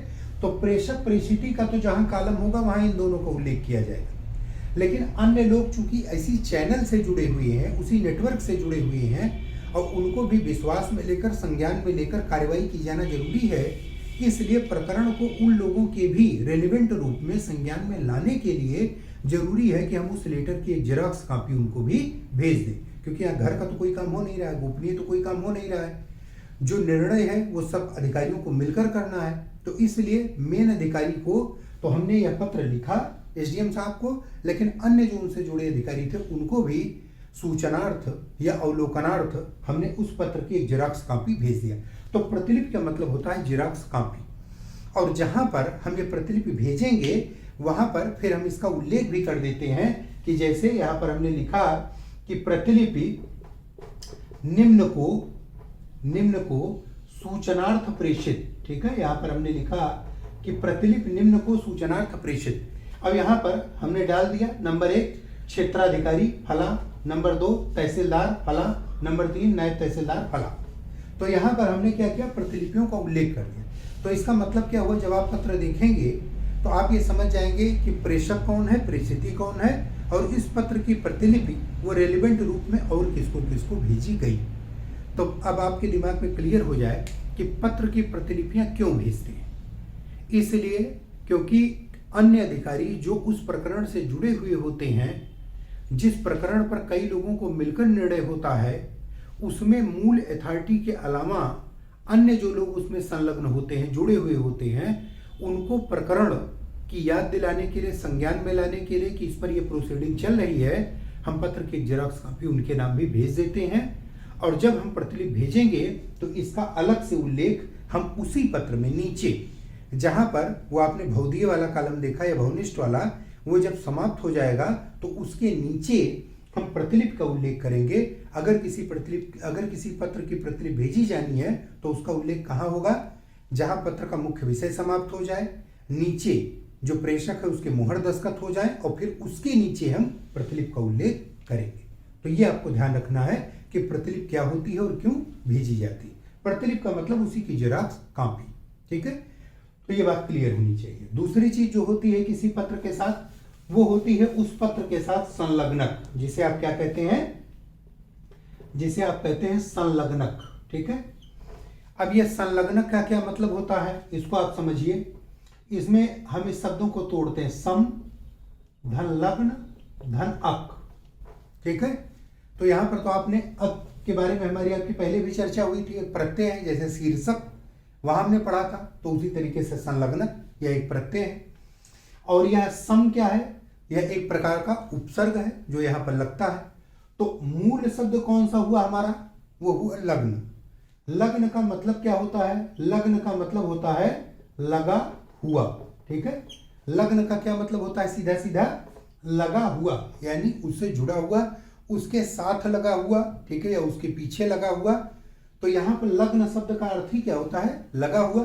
तो प्रेषक प्रेषिती का तो जहां कॉलम होगा वहां इन दोनों का उल्लेख किया जाएगा, लेकिन अन्य लोग चूंकि ऐसी चैनल से जुड़े हुए हैं, उसी नेटवर्क से जुड़े हुए हैं और उनको भी विश्वास में लेकर, संज्ञान में लेकर कार्यवाही की जाना जरूरी है, इसलिए प्रकरण को उन लोगों के भी रेलिवेंट रूप में संज्ञान में लाने के लिए जरूरी है कि हम उस लेटर की एक जेरॉक्स कॉपी उनको भी भेज दें, क्योंकि यहाँ घर का तो कोई काम हो नहीं रहा है, गोपनीय तो कोई काम हो नहीं रहा है, जो निर्णय है वो सब अधिकारियों को मिलकर करना है। तो इसलिए मेन अधिकारी को तो हमने यह पत्र लिखा एसडीएम साहब को, लेकिन अन्य जो उनसे जुड़े अधिकारी थे उनको भी सूचनार्थ या अवलोकनार्थ हमने उस पत्र की एक जेरॉक्स कॉपी भेज दिया। तो प्रतिलिपि का मतलब होता है जेरॉक्स कॉपी, और जहां पर हम ये प्रतिलिपि भेजेंगे वहां पर फिर हम इसका उल्लेख भी कर देते हैं कि जैसे यहां पर हमने लिखा कि प्रतिलिपि निम्न को सूचनार्थ प्रेषित। ठीक है, यहां पर हमने लिखा कि प्रतिलिपि निम्न को सूचनार्थ प्रेषित। अब यहां पर हमने डाल दिया नंबर 1 क्षेत्राधिकारी फला, नंबर 2 तहसीलदार फला, नंबर 3 नायब तहसीलदार फला। तो यहां पर हमने क्या किया, प्रतिलिपियों का उल्लेख कर दिया। तो इसका मतलब क्या हुआ, जब आप पत्र देखेंगे तो आप ये समझ जाएंगे कि प्रेषक कौन है, प्रेषिती कौन है, और इस पत्र की प्रतिलिपि वो रेलिवेंट रूप में और किसको किसको भेजी गई। तो अब आपके दिमाग में क्लियर हो जाए कि पत्र की प्रतिलिपियां क्यों भेजते हैं। इसलिए क्योंकि अन्य अधिकारी जो उस प्रकरण से जुड़े हुए होते हैं, जिस प्रकरण पर कई लोगों को मिलकर निर्णय होता है, उसमें मूल अथॉरिटी के अलावा अन्य जो लोग उसमें संलग्न होते हैं, जुड़े हुए होते हैं, उनको प्रकरण की याद दिलाने के लिए, संज्ञान में लाने के लिए कि इस पर ये प्रोसीडिंग चल रही है, हम पत्र की जेरॉक्स कॉपी उनके नाम भी भेज देते हैं। और जब हम प्रतिलिपि भेजेंगे तो इसका अलग से उल्लेख हम उसी पत्र में नीचे, जहां पर वो आपने भौतिक वाला कॉलम देखा या भौनिष्ठ वाला, वो जब समाप्त हो जाएगा तो उसके नीचे हम प्रतिलिपि का उल्लेख करेंगे। अगर किसी पत्र की प्रतिलिपि भेजी जानी है तो उसका उल्लेख कहाँ होगा, जहां पत्र का मुख्य विषय समाप्त हो जाए, नीचे जो प्रेषक है उसके मुहर दस्तखत हो जाए, और फिर उसके नीचे हम प्रतिलिपि का उल्लेख करेंगे। तो ये आपको ध्यान रखना है कि प्रतिलिपि क्या होती है और क्यों भेजी जाती है। प्रतिलिपि का मतलब उसी की जेरॉक्स कॉपी। ठीक है, तो ये बात क्लियर होनी चाहिए। दूसरी चीज जो होती है किसी पत्र के साथ, वो होती है उस पत्र के साथ संलग्नक, जिसे आप क्या कहते हैं, जिसे आप कहते हैं संलग्नक। ठीक है, अब ये संलग्नक का क्या मतलब होता है, इसको आप समझिए। इसमें हम इस शब्दों को तोड़ते हैं, सम धन लग्न धन अक। ठीक है, तो यहां पर तो आपने अक के बारे में हमारी आपकी पहले भी चर्चा हुई थी। एक प्रत्यय है, जैसे शीर्षक वहां हमने पढ़ा था, तो उसी तरीके से संलग्नक यह एक प्रत्यय है। और यह सम क्या है, यह एक प्रकार का उपसर्ग है जो यहां पर लगता है। तो मूल शब्द कौन सा हुआ हमारा, वो हुआ लग्न। लग्न का मतलब क्या होता है, लग्न का मतलब होता है लगा हुआ। ठीक है, लग्न का क्या मतलब होता है, सीधा सीधा लगा हुआ, यानी उससे जुड़ा हुआ, उसके साथ लगा हुआ। ठीक है, या उसके पीछे लगा हुआ। तो यहां पर लग्न शब्द का अर्थ ही क्या होता है, लगा हुआ।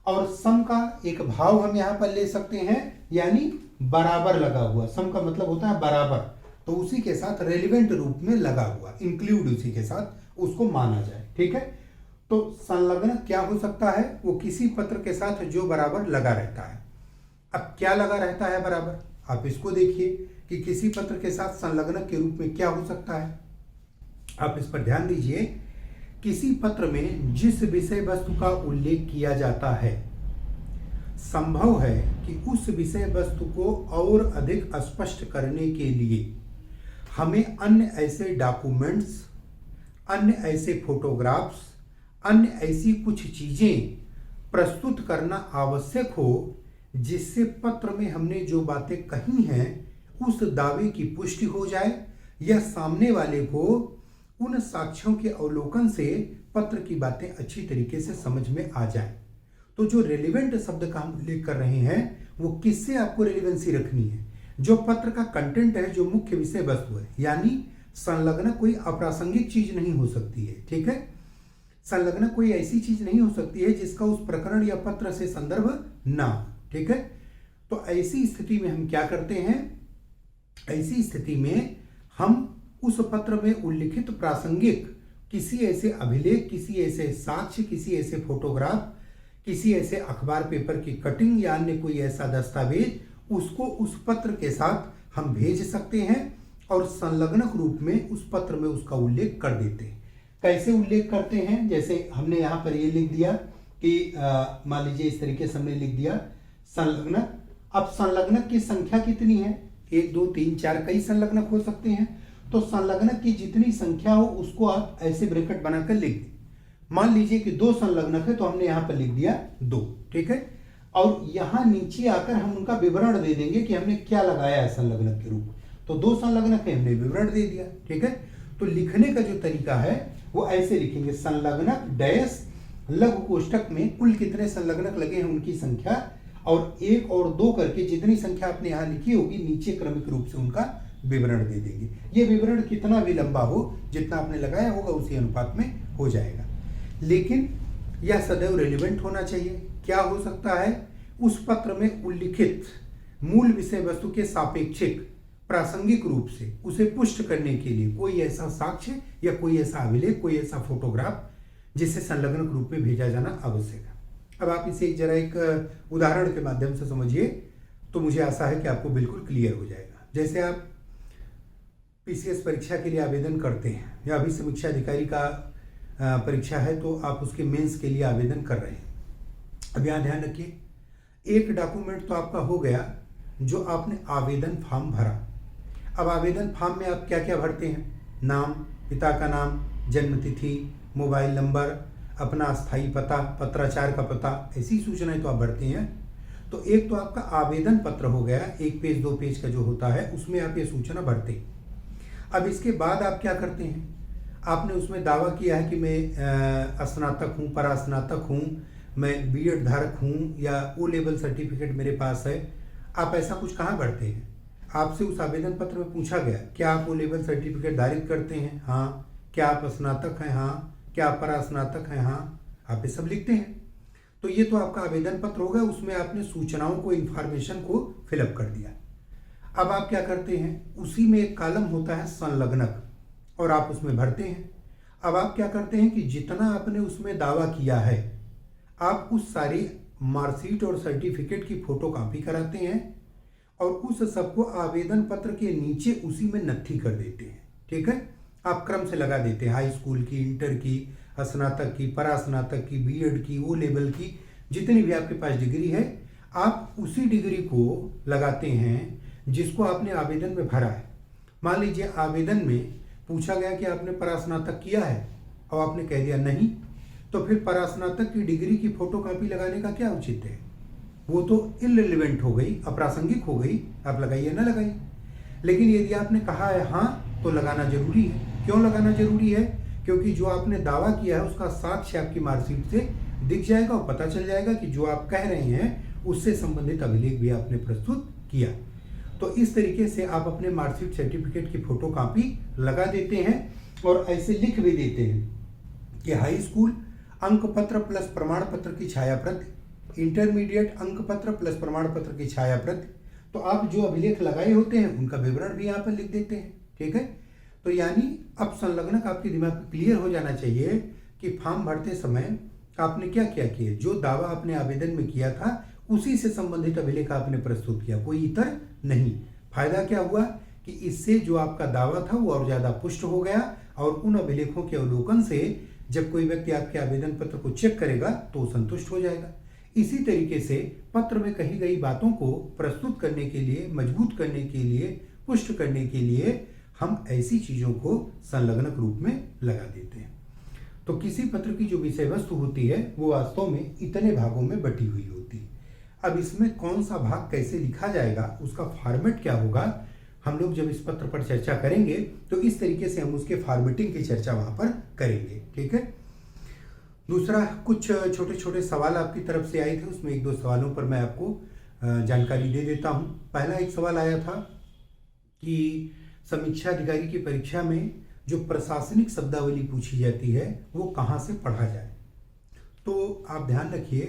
और सम का एक भाव हम यहां पर ले सकते हैं, यानी बराबर लगा हुआ। सम का मतलब होता है बराबर, तो उसी के साथ रेलिवेंट रूप में लगा हुआ, इंक्लूड उसी के साथ उसको माना जाए। ठीक है, तो संलग्न क्या हो सकता है, वो किसी पत्र के साथ जो बराबर लगा रहता है। अब क्या लगा रहता है बराबर, आप इसको देखिए कि किसी पत्र के साथ संलग्नक के रूप में क्या हो सकता है। आप इस पर ध्यान दीजिए। किसी पत्र में जिस विषय वस्तु का उल्लेख किया जाता है, संभव है कि उस विषय वस्तु को और अधिक स्पष्ट करने के लिए हमें अन्य ऐसे डॉक्यूमेंट्स, अन्य ऐसे फोटोग्राफ्स, अन्य ऐसी कुछ चीजें प्रस्तुत करना आवश्यक हो जिससे पत्र में हमने जो बातें कही हैं उस दावे की पुष्टि हो जाए या सामने वाले को उन साक्ष्यों के अवलोकन से पत्र की बातें अच्छी तरीके से समझ में आ जाए। तो जो रेलिवेंट शब्द का हम उल्लेख कर रहे हैं वो किससे आपको रेलिवेंसी रखनी है, जो पत्र का कंटेंट है, जो मुख्य विषय वस्तु है। यानी संलग्न कोई अप्रासंगिक चीज नहीं हो सकती है, ठीक है। संलग्न कोई ऐसी चीज नहीं हो सकती है जिसका उस प्रकरण या पत्र से संदर्भ ना हो, ठीक है। तो ऐसी स्थिति में हम क्या करते हैं, ऐसी स्थिति में हम उस पत्र में उल्लिखित प्रासंगिक किसी ऐसे अभिलेख, किसी ऐसे साक्ष्य, किसी ऐसे फोटोग्राफ, किसी ऐसे अखबार पेपर की कटिंग या अन्य कोई ऐसा दस्तावेज उसको उस पत्र के साथ हम भेज सकते हैं और संलग्नक रूप में उस पत्र में उसका उल्लेख कर देते हैं। कैसे उल्लेख करते हैं, जैसे हमने यहाँ पर ये लिख दिया कि मान लीजिए इस तरीके से हमने लिख दिया संलग्नक। अब संलग्नक की संख्या कितनी है, 1 2 3 4 कई संलग्नक हो सकते हैं। तो संलग्नक की जितनी संख्या हो उसको आप ऐसे ब्रैकेट बनाकर लिख दें। मान लीजिए कि 2 संलग्नक है तो हमने यहाँ पर लिख दिया 2, ठीक है। और यहाँ नीचे आकर हम उनका विवरण दे देंगे कि हमने क्या लगाया है संलग्नक के रूप। तो 2 संलग्नक है, हमने विवरण दे दिया, ठीक है। तो लिखने का जो तरीका है वो ऐसे लिखेंगे, संलग्नक डैश लघु कोष्ठक में कुल कितने संलग्नक लगे हैं उनकी संख्या, और 1 और 2 करके जितनी संख्या आपने यहाँ लिखी होगी नीचे क्रमिक रूप से उनका विवरण दे देंगे। ये विवरण कितना भी लंबा हो, जितना आपने लगाया होगा उसी अनुपात में हो जाएगा। लेकिन यह सदैव रेलिवेंट होना चाहिए। क्या हो सकता है, उस पत्र में उल्लिखित मूल विषय वस्तु के सापेक्षिक प्रासंगिक रूप से उसे पुष्ट करने के लिए कोई ऐसा साक्ष्य या कोई ऐसा अभिलेख, कोई ऐसा फोटोग्राफ जिसे संलग्नक रूप में भेजा जाना आवश्यक है। अब आप इसे जरा एक उदाहरण के माध्यम से समझिए तो मुझे आशा है कि आपको बिल्कुल क्लियर हो जाएगा। जैसे आप पीसीएस परीक्षा के लिए आवेदन करते हैं या अभी समीक्षा अधिकारी का परीक्षा है तो आप उसके मेंस के लिए आवेदन कर रहे हैं। अब यहाँ ध्यान रखिए, एक डॉक्यूमेंट तो आपका हो गया जो आपने आवेदन फॉर्म भरा। अब आवेदन फॉर्म में आप क्या क्या भरते हैं, नाम, पिता का नाम, जन्म तिथि, मोबाइल नंबर, अपना स्थायी पता, पत्राचार का पता, ऐसी सूचनाएं तो आप भरते हैं। तो एक तो आपका आवेदन पत्र हो गया, 1 पेज 2 पेज का जो होता है उसमें आप ये सूचना भरते हैं। अब इसके बाद आप क्या करते हैं, आपने उसमें दावा किया है कि मैं स्नातक हूँ, परास्नातक हूँ, मैं बीएड धारक हूँ या ओ लेवल सर्टिफिकेट मेरे पास है। आप ऐसा कुछ कहाँ भरते हैं, आपसे उस आवेदन पत्र में पूछा गया क्या आप ओ लेवल सर्टिफिकेट धारित करते हैं, हाँ। क्या आप स्नातक हैं, हाँ। क्या आप परास्नातक हैं, हाँ। आप ये सब लिखते हैं। तो ये तो आपका आवेदन पत्र होगा, उसमें आपने सूचनाओं को, इंफॉर्मेशन को फिलअप कर दिया। अब आप क्या करते हैं, उसी में एक कॉलम होता है संलग्नक और आप उसमें भरते हैं। अब आप क्या करते हैं कि जितना आपने उसमें दावा किया है आप उस सारी मार्कशीट और सर्टिफिकेट की फोटो कॉपी कराते हैं और उस सबको आवेदन पत्र के नीचे उसी में नत्थी कर देते हैं, ठीक है। आप क्रम से लगा देते हैं, हाई स्कूल की, इंटर की, स्नातक की, परास्नातक की, बीएड की, ओ लेवल की, जितनी भी आपके पास डिग्री है आप उसी डिग्री को लगाते हैं जिसको आपने आवेदन में भरा है। मान लीजिए आवेदन में पूछा गया कि आपने परास्नातक किया है और आपने कह दिया नहीं, तो फिर परास्नातक की डिग्री की फोटो कॉपी लगाने का क्या औचित्य है, वो तो इररिलेवेंट हो गई, अप्रासंगिक हो गई, आप लगाइए ना लगाइए। लेकिन यदि आपने कहा है हाँ तो लगाना जरूरी है। क्यों लगाना जरूरी है, क्योंकि जो आपने दावा किया है उसका साक्ष्य आपकी मार्कशीट से दिख जाएगा और पता चल जाएगा कि जो आप कह रहे हैं उससे संबंधित अभिलेख भी आपने प्रस्तुत किया। तो इस तरीके से आप अपने मार्कशीट, सर्टिफिकेट की फोटो कॉपी लगा देते हैं और ऐसे लिख भी देते हैं कि हाई स्कूल अंक पत्र प्लस प्रमाण पत्र की छाया प्रति, इंटरमीडिएट अंक पत्र प्लस प्रमाण पत्र की छाया प्रति। तो आप जो अभिलेख लगाए होते हैं उनका विवरण भी यहाँ पर लिख देते हैं, ठीक है। तो यानी अब संलग्नक आपके दिमाग में क्लियर हो जाना चाहिए कि फॉर्म भरते समय आपने क्या क्या किया, जो दावा आपने आवेदन में किया था उसी से संबंधित अभिलेख आपने प्रस्तुत किया, कोई इतर नहीं। फायदा क्या हुआ कि इससे जो आपका दावा था वो और ज़्यादा पुष्ट हो गया, और उन अभिलेखों के अवलोकन से जब कोई व्यक्ति आपके आवेदन पत्र को चेक करेगा तो संतुष्ट हो जाएगा। इसी तरीके से पत्र में कही गई बातों को प्रस्तुत करने के लिए, मजबूत करने के लिए, पुष्ट करने के लिए हम ऐसी चीज़ों को संलग्नक रूप में लगा देते हैं। तो किसी पत्र की जो विषय वस्तु होती है वो वास्तव में इतने भागों में बटी हुई होती है। अब इसमें कौन सा भाग कैसे लिखा जाएगा, उसका फॉर्मेट क्या होगा, हम लोग जब इस पत्र पर चर्चा करेंगे तो इस तरीके से हम उसके फॉर्मेटिंग की चर्चा वहां पर करेंगे। ठीक है। दूसरा, कुछ छोटे छोटे सवाल आपकी तरफ से आए थे, उसमें एक दो सवालों पर मैं आपको जानकारी दे देता हूं। पहला एक सवाल आया था कि समीक्षा अधिकारी की परीक्षा में जो प्रशासनिक शब्दावली पूछी जाती है वो कहाँ से पढ़ा जाए। तो आप ध्यान रखिए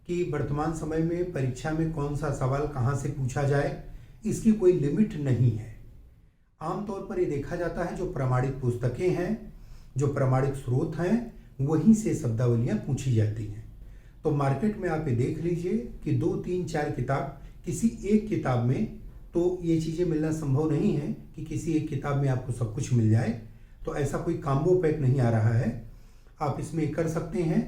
कि वर्तमान समय में परीक्षा में कौन सा सवाल कहाँ से पूछा जाए इसकी कोई लिमिट नहीं है। आमतौर पर ये देखा जाता है जो प्रमाणित पुस्तकें हैं, जो प्रमाणित स्रोत हैं, वहीं से शब्दावलियाँ पूछी जाती हैं। तो मार्केट में आप ये देख लीजिए कि 2, 3, 4 किताब, किसी एक किताब में तो ये चीज़ें मिलना संभव नहीं है कि किसी एक किताब में आपको सब कुछ मिल जाए। तो ऐसा कोई काम्बो पैक नहीं आ रहा है। आप इसमें कर सकते हैं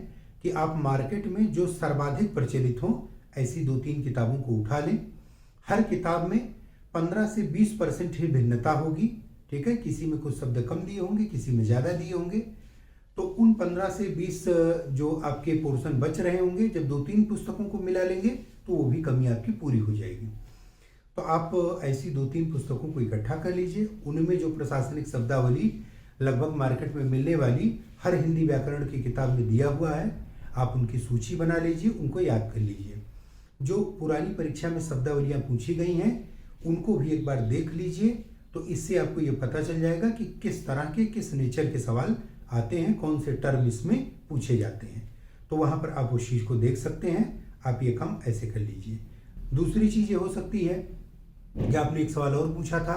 कि आप मार्केट में जो सर्वाधिक प्रचलित हों ऐसी 2-3 किताबों को उठा लें। हर किताब में 15 से 20% ही भिन्नता होगी। ठीक है, किसी में कुछ शब्द कम दिए होंगे, किसी में ज़्यादा दिए होंगे। तो उन 15 से 20 जो आपके पोर्शन बच रहे होंगे, जब 2-3 पुस्तकों को मिला लेंगे तो वो भी कमी आपकी पूरी हो जाएगी। तो आप ऐसी 2-3 पुस्तकों को इकट्ठा कर लीजिए। उनमें जो प्रशासनिक शब्दावली लगभग मार्केट में मिलने वाली हर हिंदी व्याकरण की किताब में दिया हुआ है, आप उनकी सूची बना लीजिए, उनको याद कर लीजिए। जो पुरानी परीक्षा में शब्दावलियाँ पूछी गई हैं उनको भी एक बार देख लीजिए। तो इससे आपको ये पता चल जाएगा कि किस तरह के, किस नेचर के सवाल आते हैं, कौन से टर्म इसमें पूछे जाते हैं। तो वहाँ पर आप उस चीज़ को देख सकते हैं। आप ये काम ऐसे कर लीजिए। दूसरी चीज़ ये हो सकती है कि आपने एक सवाल और पूछा था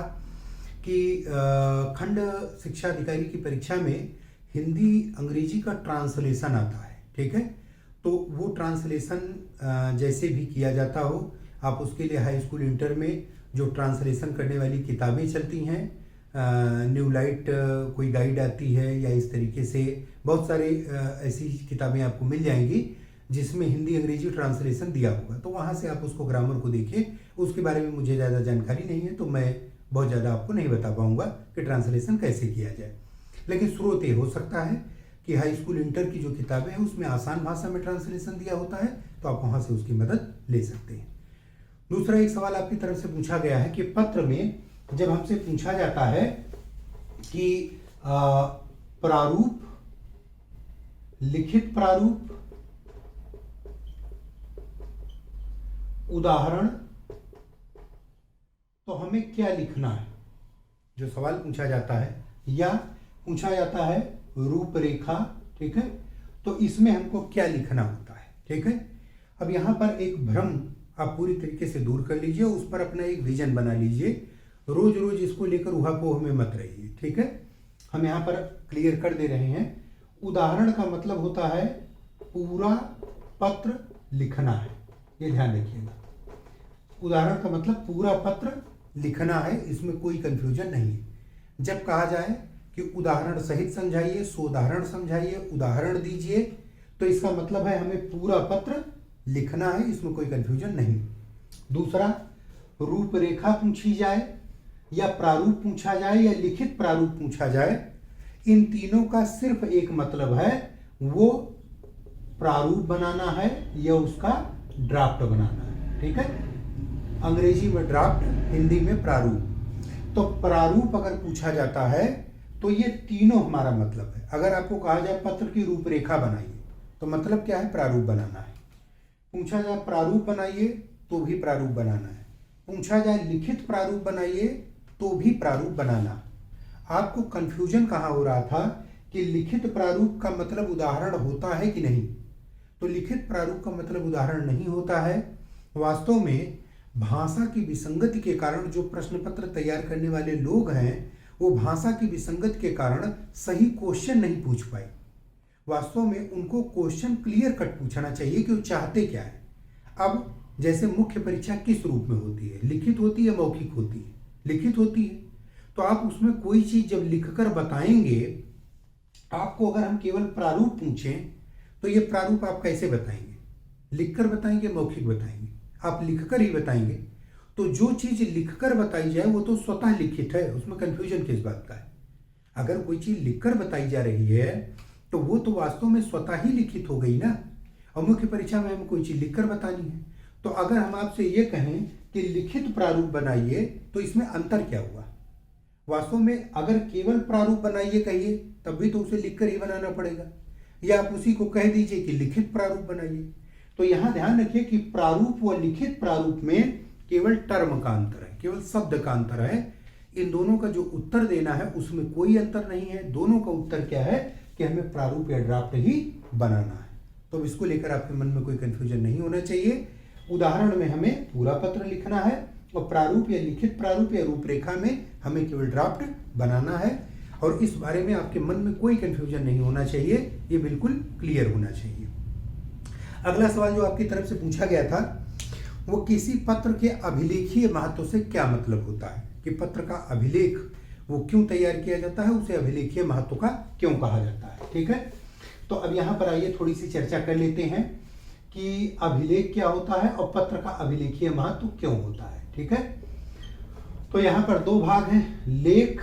कि खंड शिक्षा अधिकारी की परीक्षा में हिंदी अंग्रेजी का ट्रांसलेशन आता है। ठीक है, तो वो ट्रांसलेशन जैसे भी किया जाता हो, आप उसके लिए हाई स्कूल इंटर में जो ट्रांसलेशन करने वाली किताबें चलती हैं, न्यू लाइट कोई गाइड आती है, या इस तरीके से बहुत सारे ऐसी किताबें आपको मिल जाएंगी जिसमें हिंदी अंग्रेजी ट्रांसलेशन दिया होगा। तो वहाँ से आप उसको ग्रामर को देखिए। उसके बारे में मुझे ज़्यादा जानकारी नहीं है तो मैं बहुत ज़्यादा आपको नहीं बता पाऊँगा कि ट्रांसलेशन कैसे किया जाए। लेकिन स्रोत ये हो सकता है कि हाई स्कूल इंटर की जो किताबें हैं उसमें आसान भाषा में ट्रांसलेशन दिया होता है, तो आप वहाँ से उसकी मदद ले सकते हैं। दूसरा एक सवाल आपकी तरफ से पूछा गया है कि पत्र में जब हमसे पूछा जाता है कि प्रारूप, लिखित प्रारूप, उदाहरण, तो हमें क्या लिखना है। जो सवाल पूछा जाता है या पूछा जाता है रूपरेखा, ठीक है, तो इसमें हमको क्या लिखना होता है। ठीक है, अब यहां पर एक भ्रम आप पूरी तरीके से दूर कर लीजिए, उस पर अपना एक विजन बना लीजिए। रोज रोज इसको लेकर उहापोह में मत रहिए। ठीक है, हम यहाँ पर क्लियर कर दे रहे हैं। उदाहरण का मतलब होता है पूरा पत्र लिखना है, ये ध्यान रखिएगा। उदाहरण का मतलब पूरा पत्र लिखना है, इसमें कोई कंफ्यूजन नहीं है। जब कहा जाए कि उदाहरण सहित समझाइए, सोदाहरण समझाइए, उदाहरण दीजिए, तो इसका मतलब है हमें पूरा पत्र लिखना है, इसमें कोई कंफ्यूजन नहीं। दूसरा, रूपरेखा पूछी जाए या प्रारूप पूछा जाए या लिखित प्रारूप पूछा जाए, इन तीनों का सिर्फ एक मतलब है, वो प्रारूप बनाना है या उसका ड्राफ्ट बनाना है। ठीक है, अंग्रेजी में ड्राफ्ट, हिंदी में प्रारूप। तो प्रारूप अगर पूछा जाता है तो ये तीनों हमारा मतलब है। अगर आपको कहा जाए पत्र की रूपरेखा बनाइए तो मतलब क्या है, प्रारूप बनाना है। पूछा जाए प्रारूप बनाइए तो भी प्रारूप बनाना है। पूछा जाए लिखित प्रारूप बनाइए तो भी प्रारूप बनाना। आपको कंफ्यूजन कहाँ हो रहा था कि लिखित प्रारूप का मतलब उदाहरण होता है कि नहीं, तो लिखित प्रारूप का मतलब उदाहरण नहीं होता है। वास्तव में भाषा की विसंगति के कारण जो प्रश्न पत्र तैयार करने वाले लोग हैं वो भाषा की विसंगति के कारण सही क्वेश्चन नहीं पूछ पाए। वास्तव में उनको क्वेश्चन क्लियर कट पूछना चाहिए कि वो चाहते क्या है। अब जैसे मुख्य परीक्षा किस रूप में होती है, लिखित होती है, मौखिक होती है? लिखित होती है। तो आप उसमें कोई चीज जब लिखकर बताएंगे, आपको अगर हम केवल प्रारूप पूछें तो ये प्रारूप आप कैसे बताएंगे? लिखकर बताएंगे, मौखिक बताएंगे? आप लिखकर ही बताएंगे। तो जो चीज लिखकर बताई जाए वो तो स्वतः लिखित है, उसमें कंफ्यूजन किस बात का है? अगर कोई चीज लिखकर बताई जा रही है तो वो तो वास्तव में स्वतः ही लिखित हो गई ना। और मुख्य परीक्षा में हमें कोई चीज लिखकर बतानी है। तो अगर हम आपसे ये कहें कि लिखित प्रारूप बनाइए तो इसमें अंतर क्या हुआ? वास्तव में अगर केवल प्रारूप बनाइए कहिए तब भी तो उसे लिखकर ही बनाना पड़ेगा, या आप उसी को कह दीजिए कि लिखित प्रारूप बनाइए। तो यहां ध्यान रखिए कि प्रारूप व लिखित प्रारूप में केवल टर्म का अंतर है, केवल शब्द का अंतर है। इन दोनों का जो उत्तर देना है उसमें कोई अंतर नहीं है। दोनों का उत्तर क्या है कि हमें प्रारूप या ड्राफ्ट ही बनाना है। तो इसको लेकर आपके मन में कोई कंफ्यूजन नहीं होना चाहिए। उदाहरण में हमें पूरा पत्र लिखना है और प्रारूप या लिखित प्रारूप या रूपरेखा में हमें केवल ड्राफ्ट बनाना है। और इस बारे में आपके मन में कोई कंफ्यूजन नहीं होना चाहिए, ये बिल्कुल क्लियर होना चाहिए। अगला सवाल जो आपकी तरफ से पूछा गया था वो किसी पत्र के अभिलेखीय महत्व से क्या मतलब होता है, कि पत्र का अभिलेख वो क्यों तैयार किया जाता है, उसे अभिलेखीय महत्व का क्यों कहा जाता है। ठीक है, तो अब यहाँ पर आइए थोड़ी सी चर्चा कर लेते हैं कि अभिलेख क्या होता है और पत्र का अभिलेखीय महत्व क्यों होता है। ठीक है, तो यहाँ पर दो भाग हैं। लेख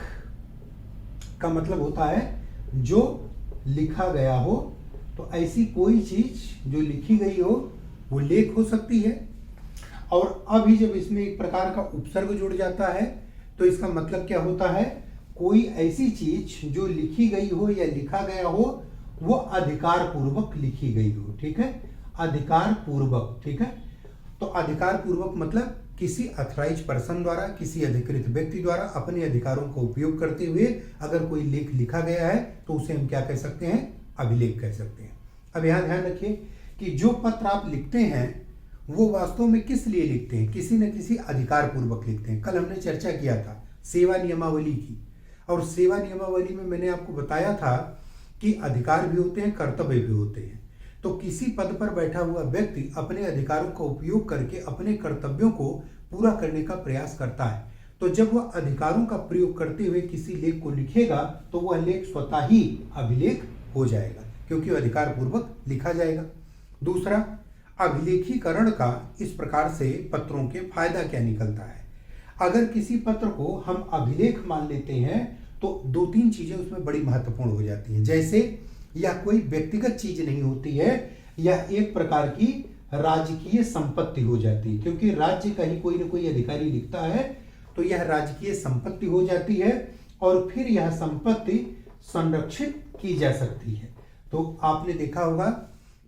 का मतलब होता है जो लिखा गया हो, तो ऐसी कोई चीज जो लिखी गई हो वो लेख हो सकती है। और अभी जब इसमें एक प्रकार का उपसर्ग जुड़ जाता है तो इसका मतलब क्या होता है, कोई ऐसी चीज जो लिखी गई हो या लिखा गया हो वो अधिकार पूर्वक लिखी गई हो। ठीक है, अधिकार पूर्वक। ठीक है, तो अधिकार पूर्वक मतलब किसी अथराइज पर्सन द्वारा, किसी अधिकृत व्यक्ति द्वारा अपने अधिकारों का उपयोग करते हुए अगर कोई लेख लिखा गया है तो उसे हम क्या कह सकते हैं, अभिलेख कह सकते हैं। अब यहां ध्यान रखिए कि जो पत्र आप लिखते हैं वो वास्तव में किस लिए लिखते हैं, किसी न किसी अधिकार पूर्वक लिखते हैं। कल हमने चर्चा किया था सेवा नियमावली की, और सेवा नियमावली में मैंने आपको बताया था कि अधिकार भी होते हैं, कर्तव्य भी होते हैं। तो किसी पद पर बैठा हुआ व्यक्ति अपने अधिकारों का उपयोग करके अपने कर्तव्यों को पूरा करने का प्रयास करता है। तो जब वह अधिकारों का प्रयोग करते हुए किसी लेख को लिखेगा तो वह लेख स्वतः ही अभिलेख हो जाएगा, क्योंकि वह अधिकार पूर्वक लिखा जाएगा। दूसरा, अभिलेखीकरण का इस प्रकार से पत्रों के फायदा क्या निकलता है। अगर किसी पत्र को हम अभिलेख मान लेते हैं तो दो तीन चीजें उसमें बड़ी महत्वपूर्ण हो जाती हैं। जैसे यह कोई व्यक्तिगत चीज नहीं होती है, यह एक प्रकार की राजकीय संपत्ति हो जाती है, क्योंकि राज्य का ही कोई न कोई अधिकारी लिखता है तो यह राजकीय संपत्ति हो जाती है और फिर यह संपत्ति संरक्षित की जा सकती है। तो आपने देखा होगा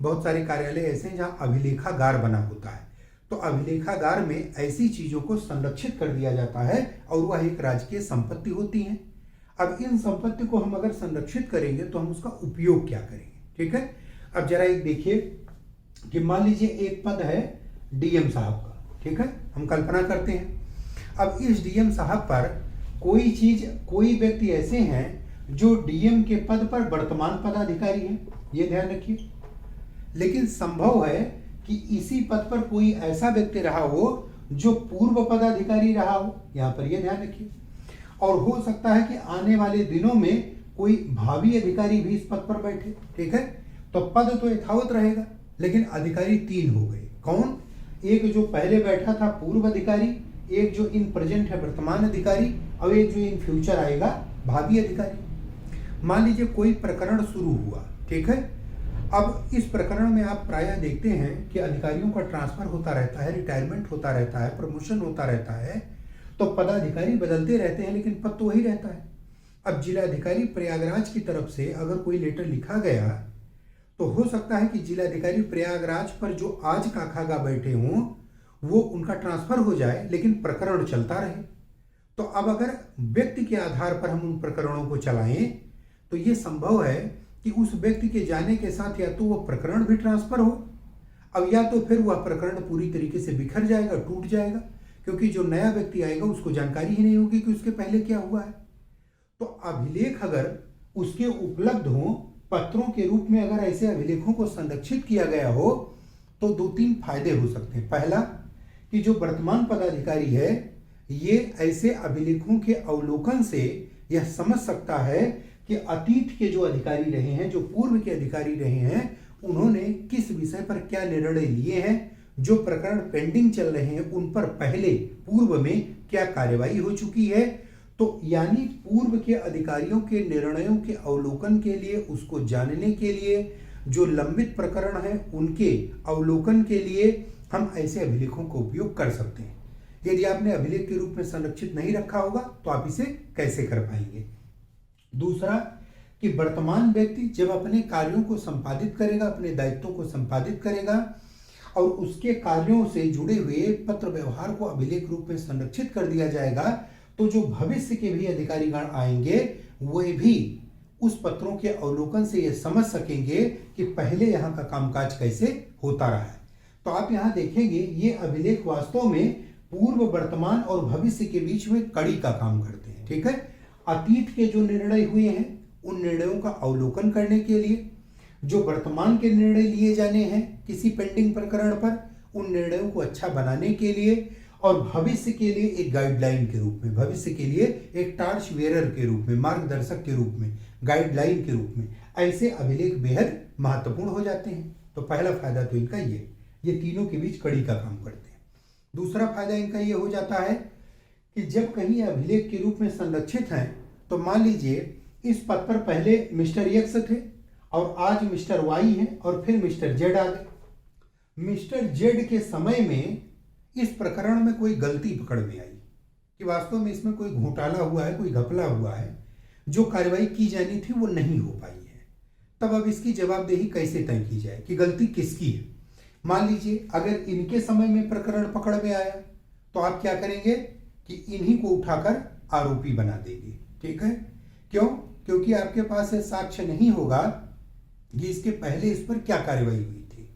बहुत सारे कार्यालय ऐसे हैं जहां अभिलेखागार बना होता है। तो अभिलेखागार में ऐसी चीजों को संरक्षित कर दिया जाता है और वह एक राजकीय संपत्ति होती है। अब इन संपत्ति को हम अगर संरक्षित करेंगे तो हम उसका उपयोग क्या करेंगे। ठीक है, अब जरा एक देखिए कि मान लीजिए एक पद है डीएम साहब का। ठीक है, हम कल्पना करते हैं अब इस डीएम साहब पर कोई व्यक्ति ऐसे हैं जो डीएम के पद पर वर्तमान पदाधिकारी हैं, ये ध्यान रखिए। लेकिन संभव है कि इसी पद पर कोई ऐसा व्यक्ति रहा हो जो पूर्व पदाधिकारी रहा हो, यहां पर यह ध्यान रखिए। और हो सकता है कि आने वाले दिनों में कोई भावी अधिकारी भी इस पद पर बैठे। ठीक है, तो पद तो यथावत रहेगा लेकिन अधिकारी तीन हो गए। कौन? एक जो पहले बैठा था पूर्व अधिकारी, एक जो इन प्रेजेंट है वर्तमान अधिकारी, और एक जो इन फ्यूचर आएगा भावी अधिकारी। मान लीजिए कोई प्रकरण शुरू हुआ। ठीक है, अब इस प्रकरण में आप प्रायः देखते हैं कि अधिकारियों का ट्रांसफर होता रहता है, रिटायरमेंट होता रहता है, प्रमोशन होता रहता है, तो पदाधिकारी बदलते रहते हैं लेकिन पद तो वही रहता है। अब जिलाधिकारी प्रयागराज की तरफ से अगर कोई लेटर लिखा गया तो हो सकता है कि जिलाधिकारी प्रयागराज पर जो आज काखागा बैठे हों वो उनका ट्रांसफर हो जाए लेकिन प्रकरण चलता रहे। तो अब अगर व्यक्ति के आधार पर हम उन प्रकरणों को चलाएं तो ये संभव है कि उस व्यक्ति के जाने के साथ या तो वह प्रकरण भी ट्रांसफर हो, अब या तो फिर वह प्रकरण पूरी तरीके से बिखर जाएगा, टूट जाएगा, क्योंकि जो नया व्यक्ति आएगा उसको जानकारी ही नहीं होगी कि उसके पहले क्या हुआ है। तो अभिलेख अगर उसके उपलब्ध हो, पत्रों के रूप में अगर ऐसे अभिलेखों को संरक्षित किया गया हो तो दो तीन फायदे हो सकते हैं। पहला कि जो वर्तमान पदाधिकारी है ये ऐसे अभिलेखों के अवलोकन से यह समझ सकता है कि अतीत के जो अधिकारी रहे हैं, जो पूर्व के अधिकारी रहे हैं, उन्होंने किस विषय पर क्या निर्णय लिए हैं, जो प्रकरण पेंडिंग चल रहे हैं उन पर पहले पूर्व में क्या कार्यवाही हो चुकी है। तो यानी पूर्व के अधिकारियों के निर्णयों के अवलोकन के लिए, उसको जानने के लिए, जो लंबित प्रकरण हैं उनके अवलोकन के लिए हम ऐसे अभिलेखों का उपयोग कर सकते हैं। यदि आपने अभिलेख के रूप में संरक्षित नहीं रखा होगा तो आप इसे कैसे कर पाएंगे। दूसरा कि वर्तमान व्यक्ति जब अपने कार्यों को संपादित करेगा, अपने दायित्वों को संपादित करेगा और उसके कार्यों से जुड़े हुए पत्र व्यवहार को अभिलेख रूप में संरक्षित कर दिया जाएगा, तो जो भविष्य के भी अधिकारीगण आएंगे वे भी उस पत्रों के अवलोकन से यह समझ सकेंगे कि पहले यहाँ का कामकाज कैसे होता रहा है। तो आप यहाँ देखेंगे ये अभिलेख वास्तव में पूर्व, वर्तमान और भविष्य के बीच में कड़ी का काम करते हैं। ठीक है, अतीत के जो निर्णय हुए हैं उन निर्णयों का अवलोकन करने के लिए, जो वर्तमान के निर्णय लिए जाने हैं किसी पेंडिंग प्रकरण पर, उन निर्णयों को अच्छा बनाने के लिए, और भविष्य के लिए एक गाइडलाइन के रूप में, भविष्य के लिए एक टार्च वेरर के रूप में, मार्गदर्शक के रूप में, गाइडलाइन के रूप में ऐसे अभिलेख बेहद महत्वपूर्ण हो जाते हैं। तो पहला फायदा तो इनका ये तीनों के बीच कड़ी का काम करते हैं। दूसरा फायदा इनका ये हो जाता है कि जब कहीं अभिलेख के रूप में संरक्षित हैं, तो मान लीजिए इस पद पर पहले मिस्टर एक्स थे और आज मिस्टर वाई हैं और फिर मिस्टर जेड आ गए। मिस्टर जेड के समय में इस प्रकरण में कोई गलती पकड़ में आई कि वास्तव में इसमें कोई घोटाला हुआ है, कोई घपला हुआ है, जो कार्रवाई की जानी थी वो नहीं हो पाई है। तब अब इसकी जवाबदेही कैसे तय की जाए कि गलती किसकी है। मान लीजिए अगर इनके समय में प्रकरण पकड़ में आया तो आप क्या करेंगे कि इन्हीं को उठाकर आरोपी बना देंगे। ठीक है, क्यों? क्योंकि आपके पास साक्ष्य नहीं होगा कि इसके पहले इस पर क्या कार्रवाई हुई थी।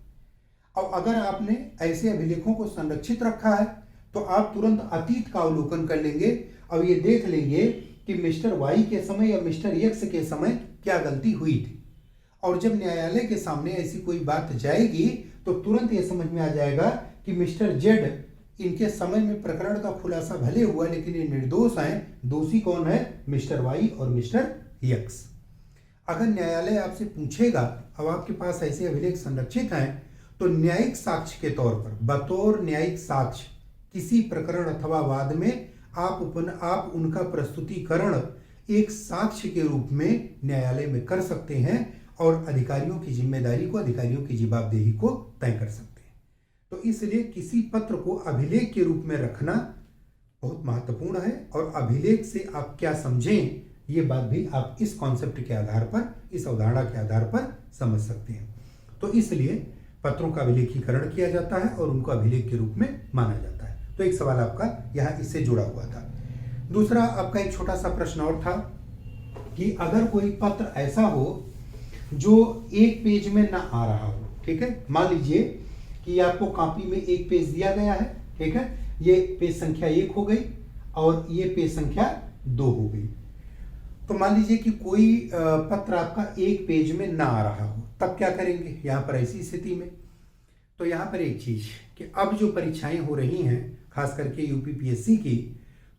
और अगर आपने ऐसे अभिलेखों को संरक्षित रखा है तो आप तुरंत अतीत का अवलोकन कर लेंगे और ये देख लेंगे कि मिस्टर वाई के समय या मिस्टर एक्स के समय क्या गलती हुई थी। और जब न्यायालय के सामने ऐसी कोई बात जाएगी तो तुरंत ये समझ में आ जाएगा कि मिस्टर जेड, इनके समय में प्रकरण का खुलासा भले हुआ लेकिन ये निर्दोष हैं, दोषी कौन है? मिस्टर वाई और मिस्टर एक्स। अगर न्यायालय आपसे पूछेगा, अब आपके पास ऐसे अभिलेख संरक्षित हैं, तो न्यायिक साक्ष्य के तौर पर, बतौर न्यायिक साक्ष्य किसी प्रकरण अथवा वाद में आप उनका प्रस्तुतिकरण एक साक्ष्य के रूप में न्यायालय में कर सकते हैं और अधिकारियों की जिम्मेदारी को, अधिकारियों की जवाबदेही को तय कर सकते हैं। तो इसलिए किसी पत्र को अभिलेख के रूप में रखना बहुत महत्वपूर्ण है और अभिलेख से आप क्या समझें ये बात भी आप इस कॉन्सेप्ट के आधार पर, इस अवधारणा के आधार पर समझ सकते हैं। तो इसलिए पत्रों का अभिलेखीकरण किया जाता है और उनको अभिलेख के रूप में माना जाता है। तो एक सवाल आपका यहाँ इससे जुड़ा हुआ था। दूसरा आपका एक छोटा सा प्रश्न और था कि अगर कोई पत्र ऐसा हो जो एक पेज में ना आ रहा हो, ठीक है, मान लीजिए कि आपको कॉपी में एक पेज दिया गया है, ठीक है, ये पेज संख्या 1 हो गई और ये पेज संख्या 2 हो गई। तो मान लीजिए कि कोई पत्र आपका एक पेज में ना आ रहा हो, तब क्या करेंगे यहाँ पर ऐसी स्थिति में? तो यहाँ पर एक चीज कि अब जो परीक्षाएं हो रही हैं खास करके यूपीपीएससी की,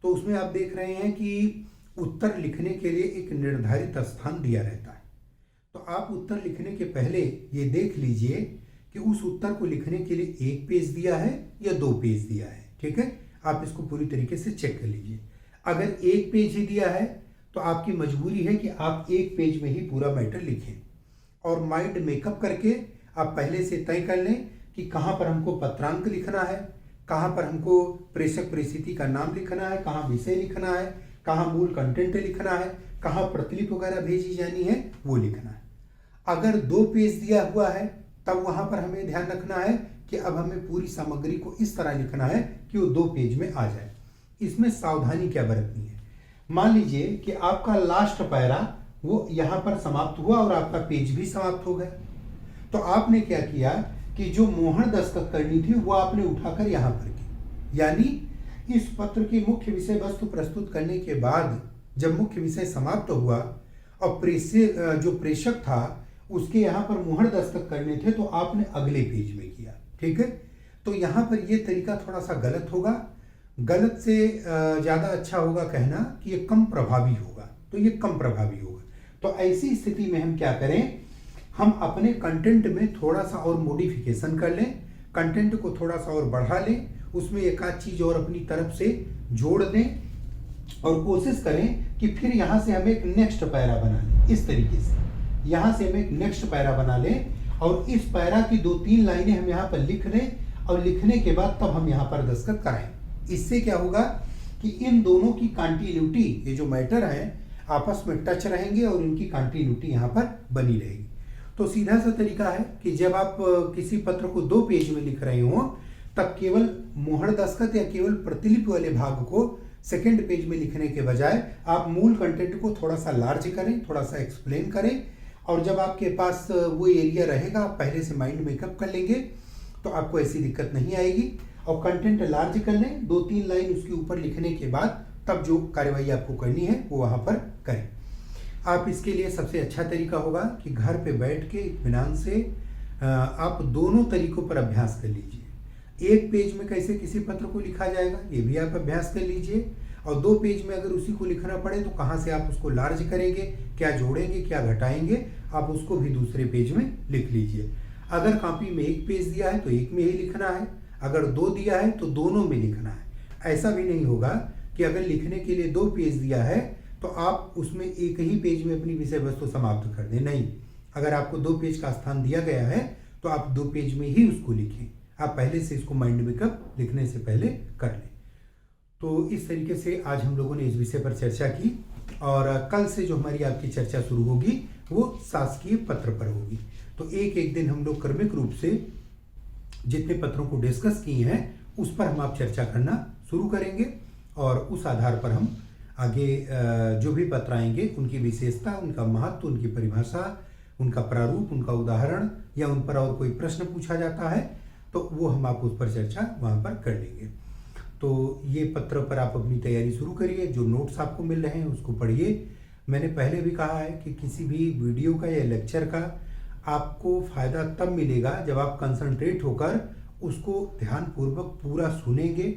तो उसमें आप देख रहे हैं कि उत्तर लिखने के लिए एक निर्धारित स्थान दिया रहता है। तो आप उत्तर लिखने के पहले ये देख लीजिए कि उस उत्तर को लिखने के लिए 1 पेज दिया है या 2 पेज दिया है। ठीक है, आप इसको पूरी तरीके से चेक कर लीजिए। अगर 1 पेज ही दिया है तो आपकी मजबूरी है कि आप 1 पेज में ही पूरा मैटर लिखें और माइंड मेकअप करके आप पहले से तय कर लें कि कहाँ पर हमको पत्रांक लिखना है, कहाँ पर हमको प्रेषक परिस्थिति का नाम लिखना है, कहाँ विषय लिखना है, कहाँ मूल कंटेंट लिखना है, कहाँ प्रतिलिपि वगैरह भेजी जानी है वो लिखना है। अगर 2 पेज दिया हुआ है तब वहाँ पर हमें ध्यान रखना है कि अब हमें पूरी सामग्री को इस तरह लिखना है कि वो 2 पेज में आ जाए। इसमें सावधानी क्या बरतनी है? मान लीजिए कि आपका लास्ट पैरा वो यहाँ पर समाप्त हुआ और आपका पेज भी समाप्त हो गया, तो आपने क्या किया कि जो मोहर दस्तखत करनी थी वो आपने उठाकर यहाँ पर की। यानी इस पत्र की मुख्य विषय वस्तु प्रस्तुत करने के बाद जब मुख्य विषय समाप्त हुआ और जो प्रेषक था उसके यहाँ पर मोहर दस्तखत करने थे तो आपने अगले पेज में किया। ठीक है। तो यहाँ पर ये तरीका थोड़ा सा गलत होगा, गलत से ज़्यादा अच्छा होगा कहना कि ये कम प्रभावी होगा, तो ये कम प्रभावी होगा। तो ऐसी स्थिति में हम क्या करें, हम अपने कंटेंट में थोड़ा सा और मॉडिफिकेशन कर लें, कंटेंट को थोड़ा सा और बढ़ा लें, उसमें एक आध चीज़ और अपनी तरफ से जोड़ दें और कोशिश करें कि फिर यहाँ से हम एक नेक्स्ट पैरा बना लें। इस तरीके से यहाँ से हम एक नेक्स्ट पैरा बना लें और इस पैरा की 2-3 लाइनें हम यहाँ पर लिख लें और लिखने के बाद तब हम यहाँ पर दस्तखत कराएं। इससे क्या होगा कि इन दोनों की कंटिन्यूटी, ये जो मैटर है, आपस में टच रहेंगे और इनकी कंटिन्यूटी यहाँ पर बनी रहेगी। तो सीधा सा तरीका है कि जब आप किसी पत्र को 2 पेज में लिख रहे हो तब केवल मोहर दस्तखत या केवल प्रतिलिपि वाले भाग को सेकेंड पेज में लिखने के बजाय आप मूल कंटेंट को थोड़ा सा लार्ज करें, थोड़ा सा एक्सप्लेन करें, और जब आपके पास वो एरिया रहेगा आप पहले से माइंड मेकअप कर लेंगे तो आपको ऐसी दिक्कत नहीं आएगी। और कंटेंट लार्ज कर लें, 2-3 लाइन उसके ऊपर लिखने के बाद तब जो कार्यवाही आपको करनी है वो वहाँ पर करें। आप इसके लिए सबसे अच्छा तरीका होगा कि घर पे बैठ के इत्मीनान से आप दोनों तरीकों पर अभ्यास कर लीजिए। एक पेज में कैसे किसी पत्र को लिखा जाएगा ये भी आप अभ्यास कर लीजिए, और 2 पेज में अगर उसी को लिखना पड़े तो कहाँ से आप उसको लार्ज करेंगे, क्या जोड़ेंगे, क्या घटाएंगे, आप उसको भी दूसरे पेज में लिख लीजिए। अगर कॉपी में 1 पेज दिया है तो 1 में ही लिखना है, अगर 2 दिया है तो दोनों में लिखना है। ऐसा भी नहीं होगा कि अगर लिखने के लिए 2 पेज दिया है तो आप उसमें एक ही पेज में अपनी विषय वस्तु समाप्त कर दें। नहीं, अगर आपको 2 पेज का स्थान दिया गया है तो आप 2 पेज में ही उसको लिखें। आप पहले से इसको माइंड मेकअप लिखने से पहले कर लें। तो इस तरीके से आज हम लोगों ने इस विषय पर चर्चा की, और कल से जो हमारी आपकी चर्चा शुरू होगी वो शासकीय पत्र पर होगी। तो एक दिन हम लोग क्रमिक रूप से जितने पत्रों को डिस्कस किए हैं उस पर हम आप चर्चा करना शुरू करेंगे, और उस आधार पर हम आगे जो भी पत्र आएंगे उनकी विशेषता, उनका महत्व, उनकी परिभाषा, उनका प्रारूप, उनका उदाहरण, या उन पर और कोई प्रश्न पूछा जाता है तो वो हम आप उस पर चर्चा वहाँ पर कर लेंगे। तो ये पत्र पर आप अपनी तैयारी शुरू करिए, जो नोट्स आपको मिल रहे हैं उसको पढ़िए। मैंने पहले भी कहा है कि किसी भी वीडियो का या लेक्चर का आपको फ़ायदा तब मिलेगा जब आप कंसंट्रेट होकर उसको ध्यानपूर्वक पूरा सुनेंगे।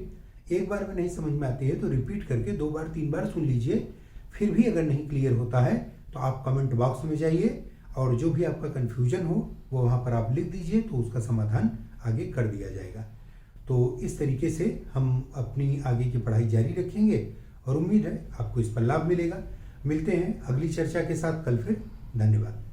एक बार में नहीं समझ में आती है तो रिपीट करके 2 बार 3 बार सुन लीजिए। फिर भी अगर नहीं क्लियर होता है तो आप कमेंट बॉक्स में जाइए और जो भी आपका कन्फ्यूजन हो वो वहाँ पर आप लिख दीजिए, तो उसका समाधान आगे कर दिया जाएगा। तो इस तरीके से हम अपनी आगे की पढ़ाई जारी रखेंगे और उम्मीद है आपको इस पर लाभ मिलेगा। मिलते हैं अगली चर्चा के साथ कल फिर। धन्यवाद।